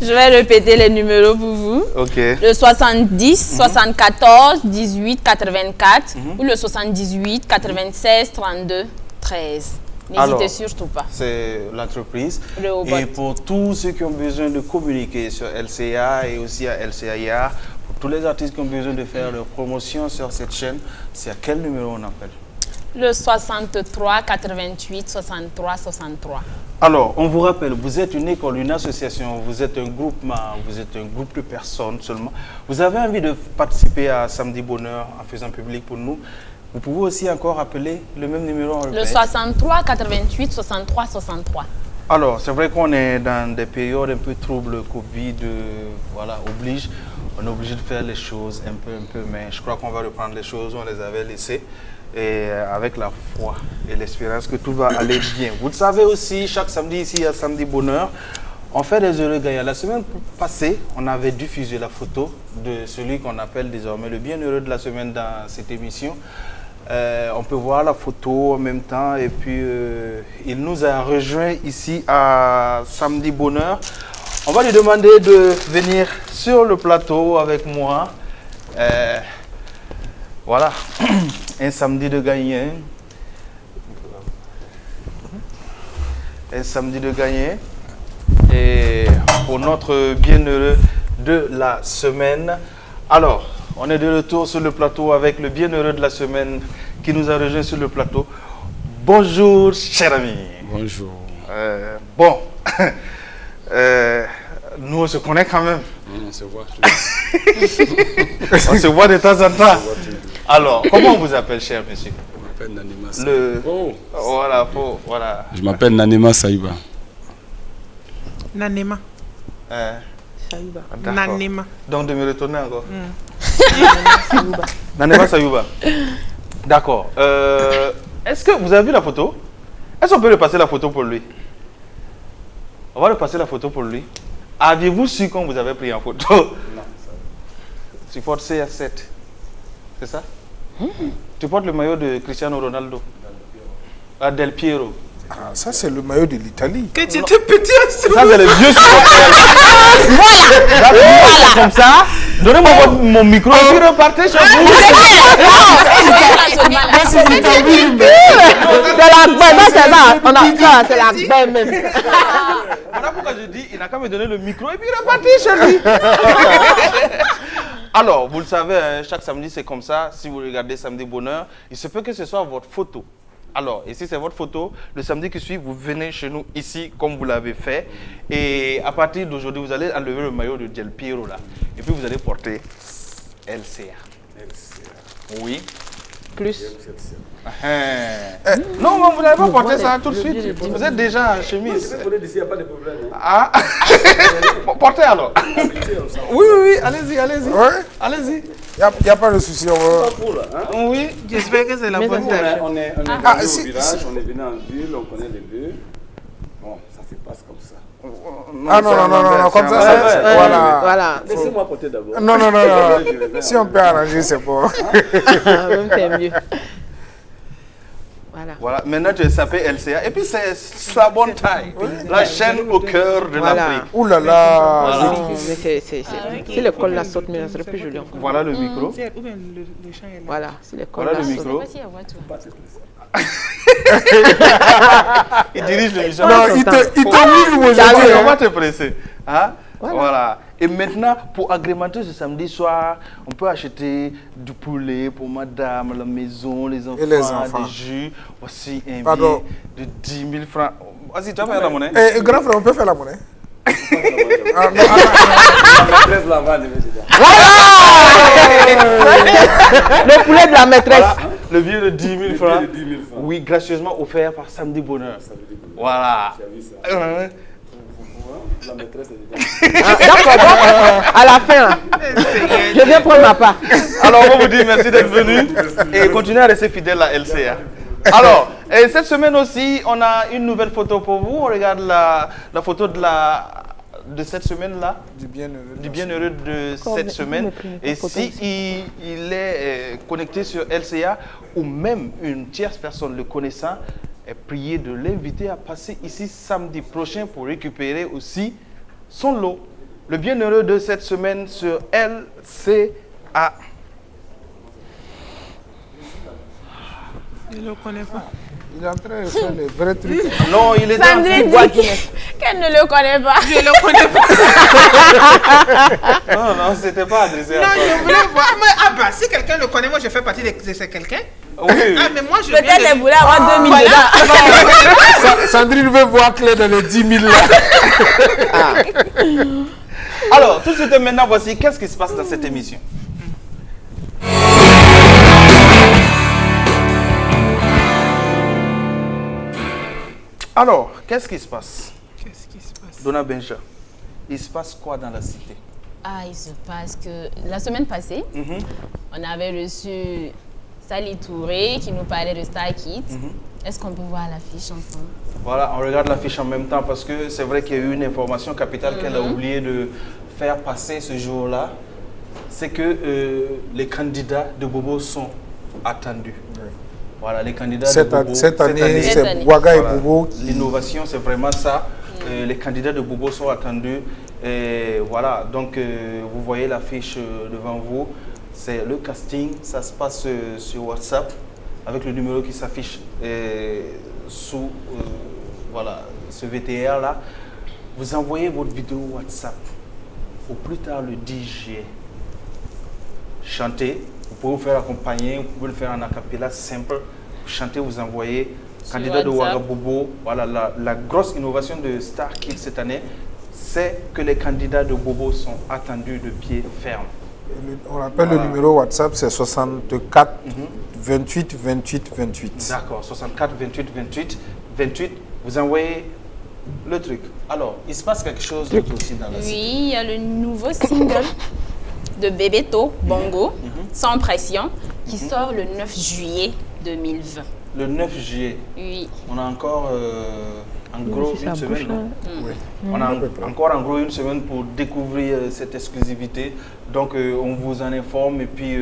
Je vais répéter les numéros pour vous. Ok. Le 70 74 18 84 ou le 78 96 32 13. N'hésitez surtout pas. C'est l'entreprise. Le et pour tous ceux qui ont besoin de communiquer sur LCA et aussi à LCIR, pour tous les artistes qui ont besoin de faire leur promotion sur cette chaîne, c'est à quel numéro on appelle? Le 63 88 63 63. Alors, on vous rappelle, vous êtes une école, une association, vous êtes un groupement, vous êtes un groupe de personnes seulement. Vous avez envie de participer à Samedi Bonheur en faisant public pour nous. Vous pouvez aussi encore appeler le même numéro. Le 63 88 63 63. Alors, c'est vrai qu'on est dans des périodes un peu troubles, Covid, voilà, oblige. On est obligé de faire les choses un peu, mais je crois qu'on va reprendre les choses où on les avait laissées. Et avec la foi et l'espérance que tout va aller bien. Vous le savez aussi, chaque samedi ici à Samedi Bonheur, on fait des heureux gagnants. La semaine passée, on avait diffusé la photo de celui qu'on appelle désormais le bienheureux de la semaine dans cette émission. On peut voir la photo en même temps et puis il nous a rejoint ici à Samedi Bonheur. On va lui demander de venir sur le plateau avec moi. Voilà, un samedi de gagner. Un samedi de gagner. Et pour notre bienheureux de la semaine. Alors, on est de retour sur le plateau avec le bienheureux de la semaine qui nous a rejoint sur le plateau. Bonjour, cher ami. Bonjour. Bon, nous on se connaît quand même. On se voit. On se voit de temps en temps. Alors, comment on vous appelle, cher monsieur? On m'appelle Nanema Saïba. Voilà, voilà. Je m'appelle Nanema Saïba. Nanema. Saïba. Nanema. Donc de me retourner encore. Nanema Saïba. D'accord. Est-ce que vous avez vu la photo? Est-ce qu'on peut repasser la photo pour lui? On va repasser la photo pour lui. Aviez-vous su qu'on vous avait pris en photo? Non. Tu portes CR7. C'est ça? Tu portes le maillot de Cristiano Ronaldo. Del Piero. Ah, ça c'est le maillot de l'Italie. Que tu étais petit aussi. Ça c'est le vieux supporter. Comme ça. Donnez-moi mon micro et puis repartez chez vous. C'est la belle même. Voilà pourquoi je dis, il n'a qu'à me donner le micro et puis repartir chez lui. Alors, vous le savez, hein, chaque samedi c'est comme ça. Si vous regardez Samedi Bonheur, il se peut que ce soit votre photo. Alors, et si c'est votre photo, le samedi qui suit, vous venez chez nous ici, comme vous l'avez fait. Et à partir d'aujourd'hui, vous allez enlever le maillot de Del Piero là. Et puis vous allez porter LCA. Oui. Plus. Non, mais vous n'avez pas porté ça tout de suite. Vous êtes déjà en chemise. Il n'y a pas de problème. Ah. Portez alors. Oui, allez-y. Ouais. Allez-y. Il n'y a pas de souci. Oui. J'espère que c'est la bonne tâche. On est venu au village, on est venu en ville, on connaît les lieux. Bon, ça se passe comme ça. Non, comme ça, voilà. Laissez-moi porter d'abord. Non. Si on peut arranger, c'est bon. Même c'est mieux. Voilà, maintenant tu es sapé LCA. Et puis c'est sa bonne taille. La chaîne au cœur de l'Afrique. Ouh là là. Si le col la saute, mais ça serait plus joli encore. Voilà le micro. Voilà, si le col voilà la le saute. micro. Il dirige l'émission. Non, il te livre aujourd'hui. On va te presser. Hein? Voilà. Et maintenant, pour agrémenter ce samedi soir, on peut acheter du poulet pour madame, la maison, les enfants, des jus. Voici un billet de 10 000 francs. Vas-y, tu vas faire la monnaie. Grand frère, on peut faire la monnaie. Le poulet de la maîtresse. Voilà, le billet de 10 000 francs. Oui, gracieusement offert par Samedi Bonheur. Voilà. La maîtresse est D'accord, à la fin, je viens prendre ma part. Alors, on vous dit merci d'être venu et continuez à rester fidèle à LCA. Alors, et cette semaine aussi, on a une nouvelle photo pour vous. On regarde la photo de cette semaine-là. Du bienheureux de cette semaine. Et si il est connecté sur LCA ou même une tierce personne le connaissant, est prié de l'inviter à passer ici samedi prochain pour récupérer aussi son lot. Le bienheureux de cette semaine sur LCA. Je ne le connais pas. Il est en train de faire les vrais trucs. Non, il est en train de boire qu'elle ne le connaît pas. Je ne le connais pas. Non, c'était pas adressé à toi. Non, je voulais voir. Ah bah, si quelqu'un le connaît, moi je fais partie de ce quelqu'un. Oui. Ah, mais moi je peut-être elle voulait avoir 2000 dedans. Sandrine veut voir clair dans les 10 000 là. Alors, tout de suite maintenant, voici qu'est-ce qui se passe dans cette émission. Alors, qu'est-ce qui se passe? Donna Benja, il se passe quoi dans la cité? Ah, il se passe que la semaine passée, on avait reçu Sally Touré qui nous parlait de Star Kids. Est-ce qu'on peut voir l'affiche ensemble? Voilà, on regarde l'affiche en même temps parce que c'est vrai qu'il y a eu une information capitale qu'elle a oublié de faire passer ce jour-là. C'est que les candidats de Bobo sont attendus. Voilà, les candidats cette de Bobo. Cette année, c'est Ouaga et Bobo. L'innovation, c'est vraiment ça. Les candidats de Bobo sont attendus. Et voilà, donc vous voyez l'affiche devant vous. C'est le casting, ça se passe sur WhatsApp avec le numéro qui s'affiche sous voilà, ce VTR là. Vous envoyez votre vidéo WhatsApp au plus tard le 10 juillet. Chantez, vous pouvez vous faire accompagner, vous pouvez le faire en acapella simple. Chantez, vous envoyez. Candidat de Ouaga Bobo, voilà la grosse innovation de Star Kids cette année, c'est que les candidats de Bobo sont attendus de pied ferme. On rappelle le numéro WhatsApp, c'est 64 28 28 28. D'accord, 64 28 28 28. Vous envoyez le truc. Alors, il se passe quelque chose d'autre aussi dans la cité. Oui, il y a le nouveau single de Bebeto, Bongo, Sans pression, qui sort le 9 juillet 2020. Le 9 juillet. Oui. On a encore en gros une semaine, non? Oui. On a encore en gros une semaine pour découvrir cette exclusivité. Donc on vous en informe et puis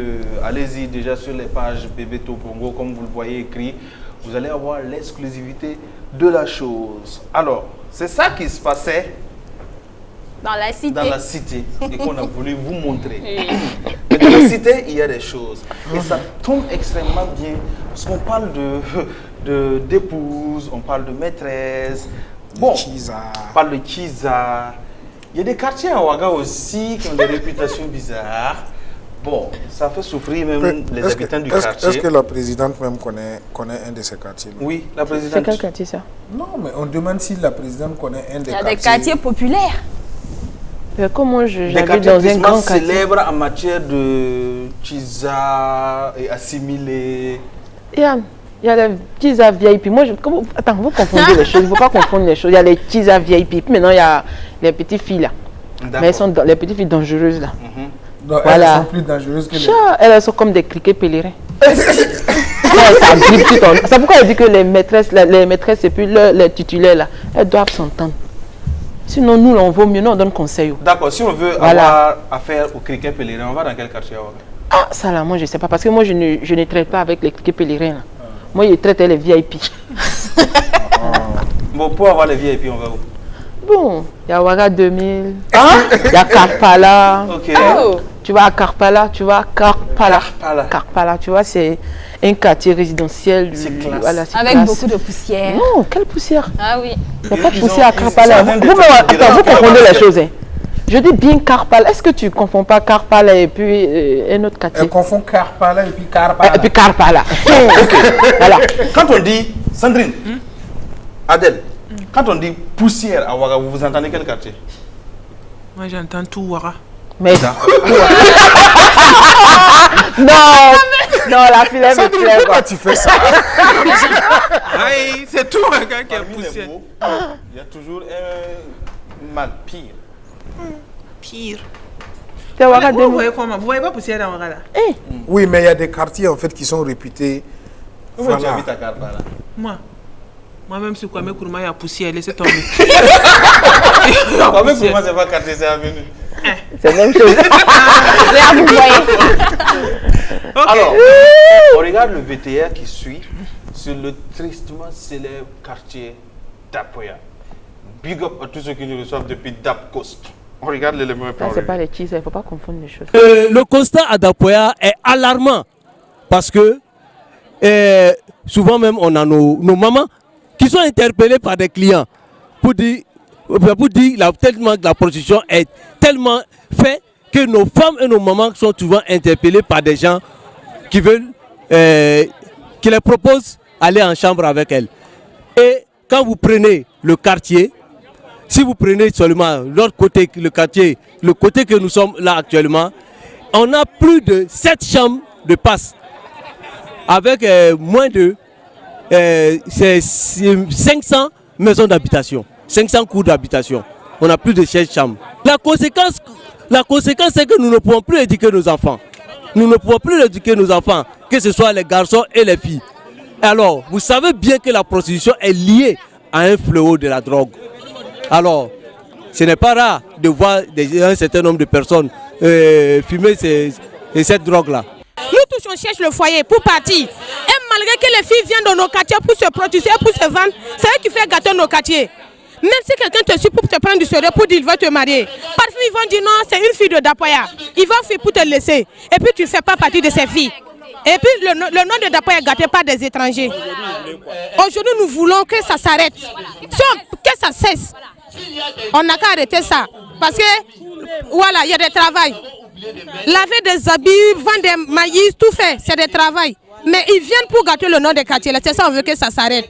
allez-y déjà sur les pages Bebeto Bongo, comme vous le voyez écrit, vous allez avoir l'exclusivité de la chose. Alors, c'est ça qui se passait dans la cité et qu'on a voulu vous montrer. Mais dans la cité, il y a des choses. Et ça tombe extrêmement bien parce qu'on parle d'épouse, on parle de maîtresse, bon, on parle de Kiza. Il y a des quartiers à Ouaga aussi qui ont des réputations bizarres. Bon, ça fait souffrir même les habitants du quartier. Est-ce que la présidente même connaît un de ces quartiers? Oui, la présidente. C'est quel quartier ça? Non, mais on demande si la présidente connaît un des quartiers. Il y a des quartiers populaires. Comment j'habite quartiers dans un grand quartier célèbre en matière de Kiza et assimilé. Il y a les Kiza VIP. Moi, attends, vous confondez les choses. Il ne faut pas confondre les choses. Il y a les Kiza VIP. Maintenant, il y a les petites filles là. Mais elles sont les petites filles dangereuses là. Donc, voilà. Elles sont plus dangereuses que les... Elles sont comme des criquets pèlerins. C'est pourquoi elle dit que les maîtresses et puis les titulaires là, elles doivent s'entendre. Sinon, nous, on vaut mieux, nous, on donne conseil. D'accord, si on veut avoir affaire aux criquets pèlerins, on va dans quel quartier? Ah, ça là, moi, je ne sais pas. Parce que moi, je ne traite pas avec les criquets pèlerins. Là. Moi, je traite les VIP. Bon, pour avoir les VIP, on va où? Bon, il y a Ouaga 2000. Il y a Karpala. Ok. Oh. Tu vas à Karpala, Karpala, tu vois, c'est un quartier résidentiel. Voilà, avec classe. Beaucoup de poussière. Non, quelle poussière? Ah oui. Il n'y a pas de poussière à Karpala. Vous confondez les choses. Hein. Je dis bien Karpala. Est-ce que tu ne confonds pas Karpala et puis un autre quartier? Elle confond Karpala et puis Karpala. Et puis Karpala. Ok. Voilà. Quand on dit, Sandrine, Adèle, quand on dit poussière à Ouaga, vous entendez quel quartier? Moi, j'entends tout Ouaga. Mais non, la fille me plaît. Pourquoi tu fais ça? Oui, c'est tout Ouaga qui a poussière. Il y a toujours un mal pire. Pire. Vous voyez comment? Vous voyez pas poussière dans Ouaga là? Oui, mais il y a des quartiers en fait qui sont réputés. Comment tu habites à Karpala? Moi-même, sur Kwame Nkrumah, il y a poussière, laissez tomber. Kwame Nkrumah, c'est pas quartier, c'est avenue. C'est la même chose. Là, vous voyez. Alors, on regarde le VTR qui suit sur le tristement célèbre quartier d'Apoya. Big up à tous ceux qui nous reçoivent depuis Dap Coast. On regarde l'élément. C'est pas les cheese, il ne faut pas confondre les choses. Le constat à Dapoya est alarmant parce que souvent même on a nos mamans qui sont interpellées par des clients pour dire tellement que la prostitution est tellement faite que nos femmes et nos mamans sont souvent interpellées par des gens qui veulent, qui les proposent aller en chambre avec elles. Et quand vous prenez le quartier, si vous prenez seulement l'autre côté, le quartier, le côté que nous sommes là actuellement, on a plus de 7 chambres de passe avec moins de 500 maisons d'habitation, 500 cours d'habitation. On a plus de 16 chambres. La conséquence c'est que nous ne pouvons plus éduquer nos enfants. Nous ne pouvons plus éduquer nos enfants, que ce soit les garçons et les filles. Alors, vous savez bien que la prostitution est liée à un fléau de la drogue. Alors, ce n'est pas rare de voir un certain nombre de personnes fumer cette drogue-là. Nous tous, on cherche le foyer pour partir. Et malgré que les filles viennent dans nos quartiers pour se prostituer, pour se vendre, c'est eux qui font gâter nos quartiers. Même si quelqu'un te suit pour te prendre du sérieux, pour dire qu'il va te marier, parfois ils vont dire non, c'est une fille de Dapoya. Ils vont fuir pour te laisser. Et puis tu ne fais pas partie de ces filles. Et puis le nom de Dapoya est gâté par des étrangers. Aujourd'hui, nous voulons que ça s'arrête. Que ça cesse. On n'a qu'à arrêter ça. Parce que, voilà, il y a des travails. Laver des habits, vendre des maïs, tout fait, c'est des travails. Mais ils viennent pour gâter le nom des quartiers. C'est ça, on veut que ça s'arrête.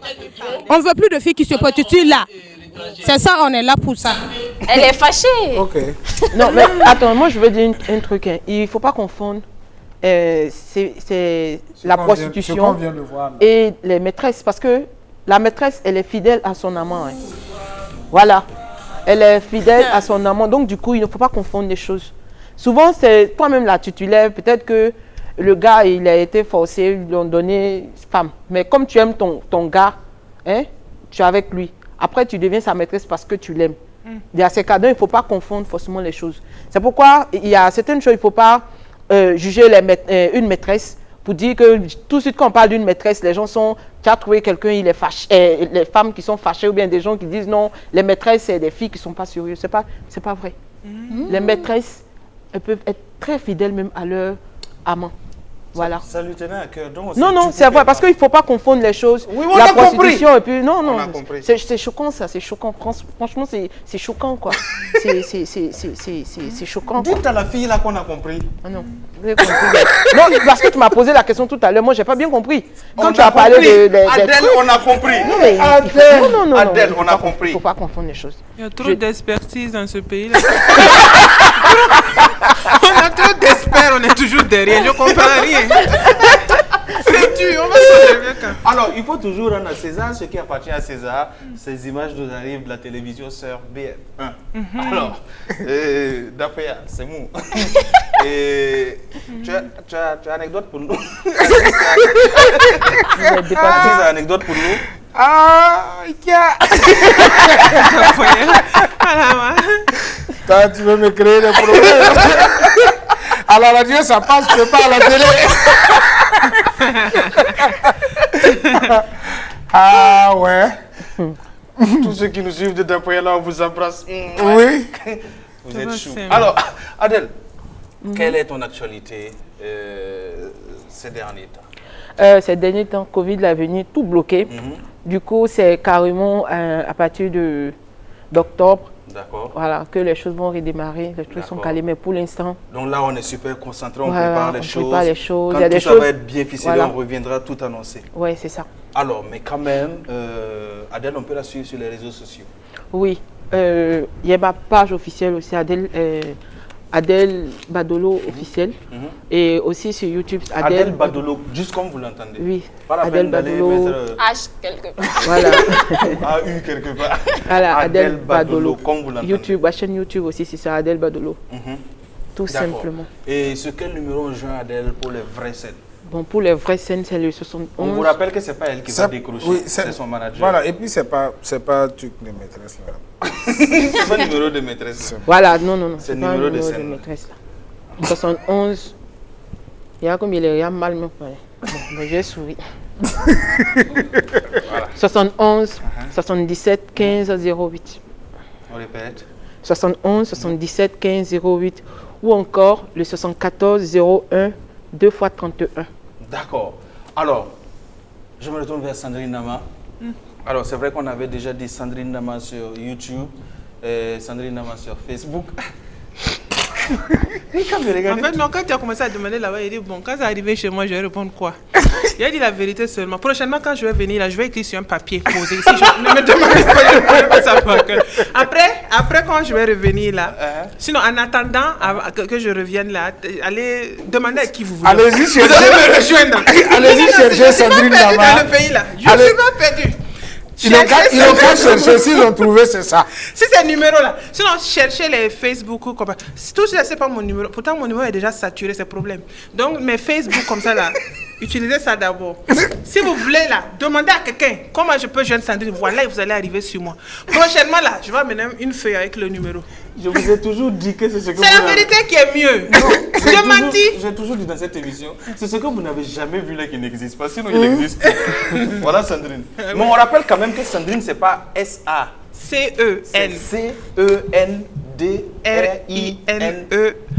On ne veut plus de filles qui se prostituent là. C'est ça, on est là pour ça. Elle est fâchée. Ok. Non, mais attends, moi je veux dire un truc. Hein. Il ne faut pas confondre c'est la prostitution et les maîtresses. Parce que la maîtresse, elle est fidèle à son amant. Hein. Voilà. Elle est fidèle à son amant. Donc, du coup, il ne faut pas confondre les choses. Souvent, c'est toi-même la titulaire. Peut-être que le gars, il a été forcé, ils lui ont donné femme. Mais comme tu aimes ton gars, hein, tu es avec lui. Après, tu deviens sa maîtresse parce que tu l'aimes. Il y a ces cas-là, il ne faut pas confondre forcément les choses. C'est pourquoi il y a certaines choses, il ne faut pas juger une maîtresse pour dire que tout de suite quand on parle d'une maîtresse, les gens sont, tu as trouvé quelqu'un, il est fâché, les femmes qui sont fâchées ou bien des gens qui disent non, les maîtresses, c'est des filles qui ne sont pas sérieuses. C'est pas vrai. Les maîtresses, elles peuvent être très fidèles même à leur amant. Voilà. Ça lui tenait à cœur. Donc non, c'est vrai, parce qu'il ne faut pas confondre les choses. Oui, on la a prostitution compris. Et puis, non, On a compris. c'est choquant ça, c'est choquant. Franchement, c'est choquant quoi. C'est choquant. Dites à la fille là qu'on a compris. Ah non, vous avez compris. Non, parce que tu m'as posé la question tout à l'heure, moi j'ai pas bien compris. Quand On tu a as parlé compris. de Adèle, trucs. on a compris. Non, mais, Adèle, on a compris. Il ne faut pas confondre les choses. Il y a trop d'expertise dans ce pays-là. On a trop d'experts, on est toujours derrière, je comprends rien. C'est dur, on va se lever quand. Alors, il faut toujours rendre à César ce qui appartient à César. Ces images nous arrivent de la télévision sur BF1. Alors, Dapéa, c'est mou. Et tu as anecdote pour nous? Tu as anecdote pour nous? Ah, tu veux me créer des problèmes. À la radio, ça passe, pas à la télé. Ah ouais. Tous ceux qui nous suivent de Dapéa, là, on vous embrasse. Oui. Vous êtes chou. Alors, Adèle, quelle est ton actualité ces derniers temps? Ces derniers temps, Covid l'a venu tout bloqué. Du coup, c'est carrément à partir d'octobre. D'accord. Voilà, que les choses vont redémarrer, les trucs sont calés, mais pour l'instant. Donc là, on est super concentré, on voilà, prépare les choses. Quand il y a tout ça va être bien ficelé, voilà. On reviendra tout annoncer. Oui, c'est ça. Alors, mais quand même, Adèle, on peut la suivre sur les réseaux sociaux. Oui, il y a ma page officielle aussi, Adèle Badolo officielle. Et aussi sur YouTube, Adèle Badolo, juste comme vous l'entendez. Oui, Adèle Badolo. H quelque part. Voilà. AU quelque part. Voilà, Adèle Badolo. Comme vous l'entendez. YouTube, ma chaîne YouTube aussi, c'est ça, Adèle Badolo. Tout simplement. Et sur quel numéro on joint Adèle pour les vraies scènes? Bon, pour les vraies scènes, c'est le 71. On vous rappelle que ce n'est pas elle qui va décrocher, oui, c'est son manager. Voilà, et puis c'est pas truc de maîtresse là. C'est pas numéro de maîtresse. Voilà, non. C'est le numéro de scène. Maîtresse, là. 71. Il y a comme il est mal, mais bon, j'ai souri. Voilà. 71, 77, 15, 08. On répète. 71, 77, 15, 08. Ou encore le 74, 01, 2 x 31. D'accord. Alors, je me retourne vers Sandrine Nama. Alors, c'est vrai qu'on avait déjà dit Sandrine Nama sur YouTube, Sandrine Nama sur Facebook. En fait, non, quand tu as commencé à demander là-bas, il dit bon, quand c'est arrivé chez moi, je vais répondre quoi? Il a dit la vérité seulement. Prochainement, quand je vais venir là, je vais écrire sur un papier posé. Si je ne me demandez pas, je ne peux pas savoir. Après, quand je vais revenir là, sinon, en attendant que je revienne là, allez demander à qui vous voulez. Allez-y chercher. Vous allez me rejoindre. Allez-y chercher Sandrine Nama. Dans le pays là. Je ne suis pas perdu. Ils n'ont qu'à chercher, s'ils ont trouvé, c'est ça. Si c'est numéro là. Sinon, cherchez les Facebook ou comme ça. Tout ça, c'est pas mon numéro. Pourtant, mon numéro est déjà saturé, c'est problème. Donc, mes Facebook comme ça là, utilisez ça d'abord. Si vous voulez là, demandez à quelqu'un comment je peux joindre Sandrine. Voilà, et vous allez arriver sur moi. Prochainement là, je vais amener une feuille avec le numéro. Je vous ai toujours dit que c'est ce que c'est la vérité qui est mieux. Je menti. J'ai toujours dit dans cette émission, c'est ce que vous n'avez jamais vu là qui n'existe pas. Sinon, il existe. Voilà Sandrine. Mais on rappelle quand même que Sandrine, c'est pas S-A. C-E-N. C-E-N-D-R-I-N-E.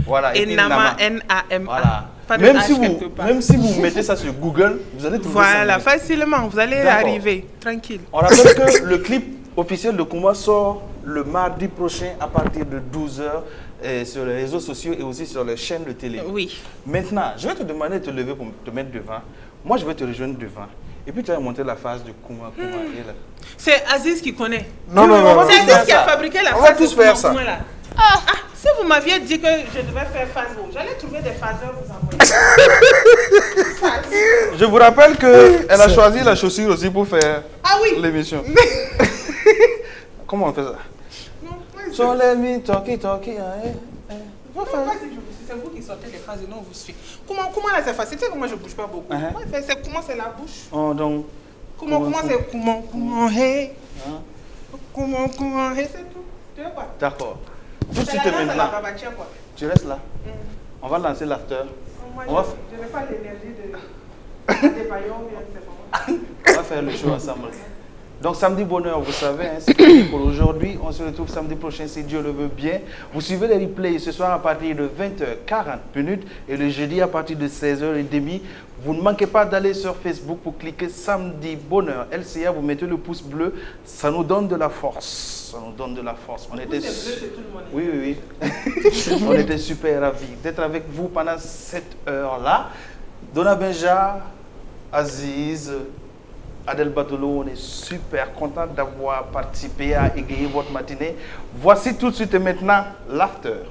Voilà. Et Nama, N-A-M-A. Voilà. Même si vous mettez ça sur Google, vous allez trouver ça. Voilà, facilement, vous allez arriver. Tranquille. On rappelle que le clip officiel de Kumba sort le mardi prochain à partir de 12h sur les réseaux sociaux et aussi sur les chaînes de télé. Oui. Maintenant, je vais te demander de te lever pour te mettre devant. Moi, je vais te rejoindre devant. Et puis tu as monté la phase de Kuma et là. C'est Aziz qui connaît. Non. C'est Aziz qui a fabriqué la phase. On va tous faire ça. Là. Si vous m'aviez dit que je devais faire phase, j'allais trouver des phaseurs vous envoyer. Je vous rappelle qu'elle a choisi la chaussure aussi pour faire l'émission. Comment on fait ça? So let me talkie. C'est vous qui sortez les phrases et non vous suivez. Comment là c'est facile? Tu sais que moi je bouge pas beaucoup. C'est comment c'est la bouche? Donc. Comment c'est comment hey? Comment hey, c'est tout. Tu veux quoi? D'accord. Tout de suite maintenant. Tu restes là. On va lancer l'after. Je n'ai pas l'énergie de baillons. On va faire le show ensemble. Donc samedi bonheur, vous savez, c'est fini pour aujourd'hui. On se retrouve samedi prochain si Dieu le veut bien. Vous suivez les replays ce soir à partir de 20h40 et le jeudi à partir de 16h30. Vous ne manquez pas d'aller sur Facebook pour cliquer samedi bonheur LCA. Vous mettez le pouce bleu, ça nous donne de la force. Ça nous donne de la force. On était oui. On était super ravis d'être avec vous pendant cette heure-là. Donna Benja, Aziz, Adel Badolo, on est super content d'avoir participé à égayer votre matinée. Voici tout de suite et maintenant l'after.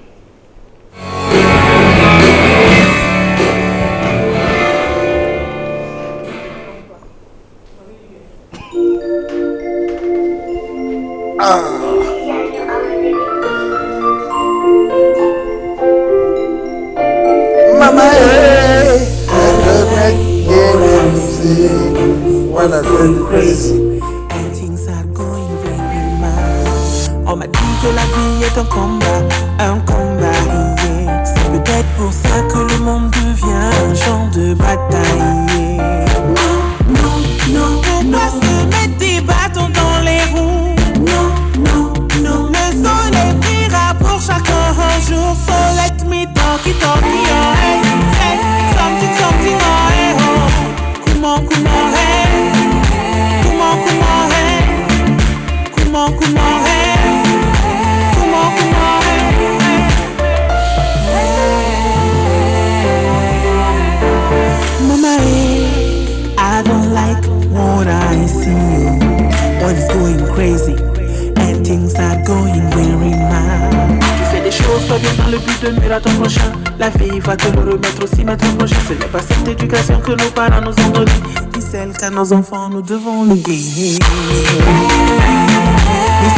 Mama, when I go crazy and things are going very mal. On m'a dit que la vie est un combat, yeah. C'est peut-être pour ça que le monde devient un champ de bataille. Non, pourquoi se mettre des bâtons dans les roues? Non, le soleil brillera pour chacun un jour. So let me talkie, hey. Say something, hey, oh. Comment, hey. Comment, hey. Comment, hey. Comment, hey. Mama, I don't like what I see. One is going crazy and things are going very mal. Tu fais des choses pas bien dans le but de nuire à ton prochain. La vie va te le remettre aussi mettre prochain. Ce n'est pas cette éducation que nos parents nous ont donnée, ni celle qu'à nos enfants nous devons léguer. Ni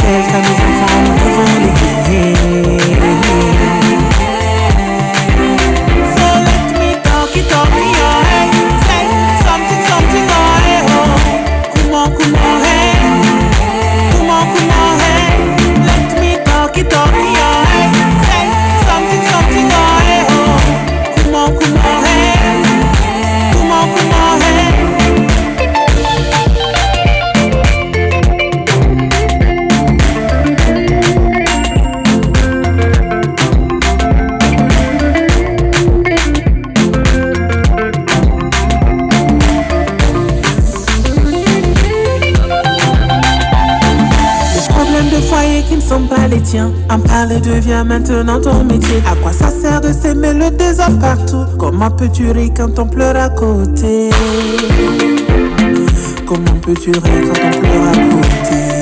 celle qu'à nos enfants nous devons léguer. So let me talkie, hey. Say something, hey, oh. Comment, hey. Comment, hey. Let me talkie, hey. Say something, hey, oh. Comment, hey. Comment, hey. De foyer qui ne sont pas les tiens. En parler devient maintenant ton métier. À quoi ça sert de s'aimer le désordre partout? Comment peux-tu rire quand on pleure à côté? Comment peux-tu rire quand on pleure à côté?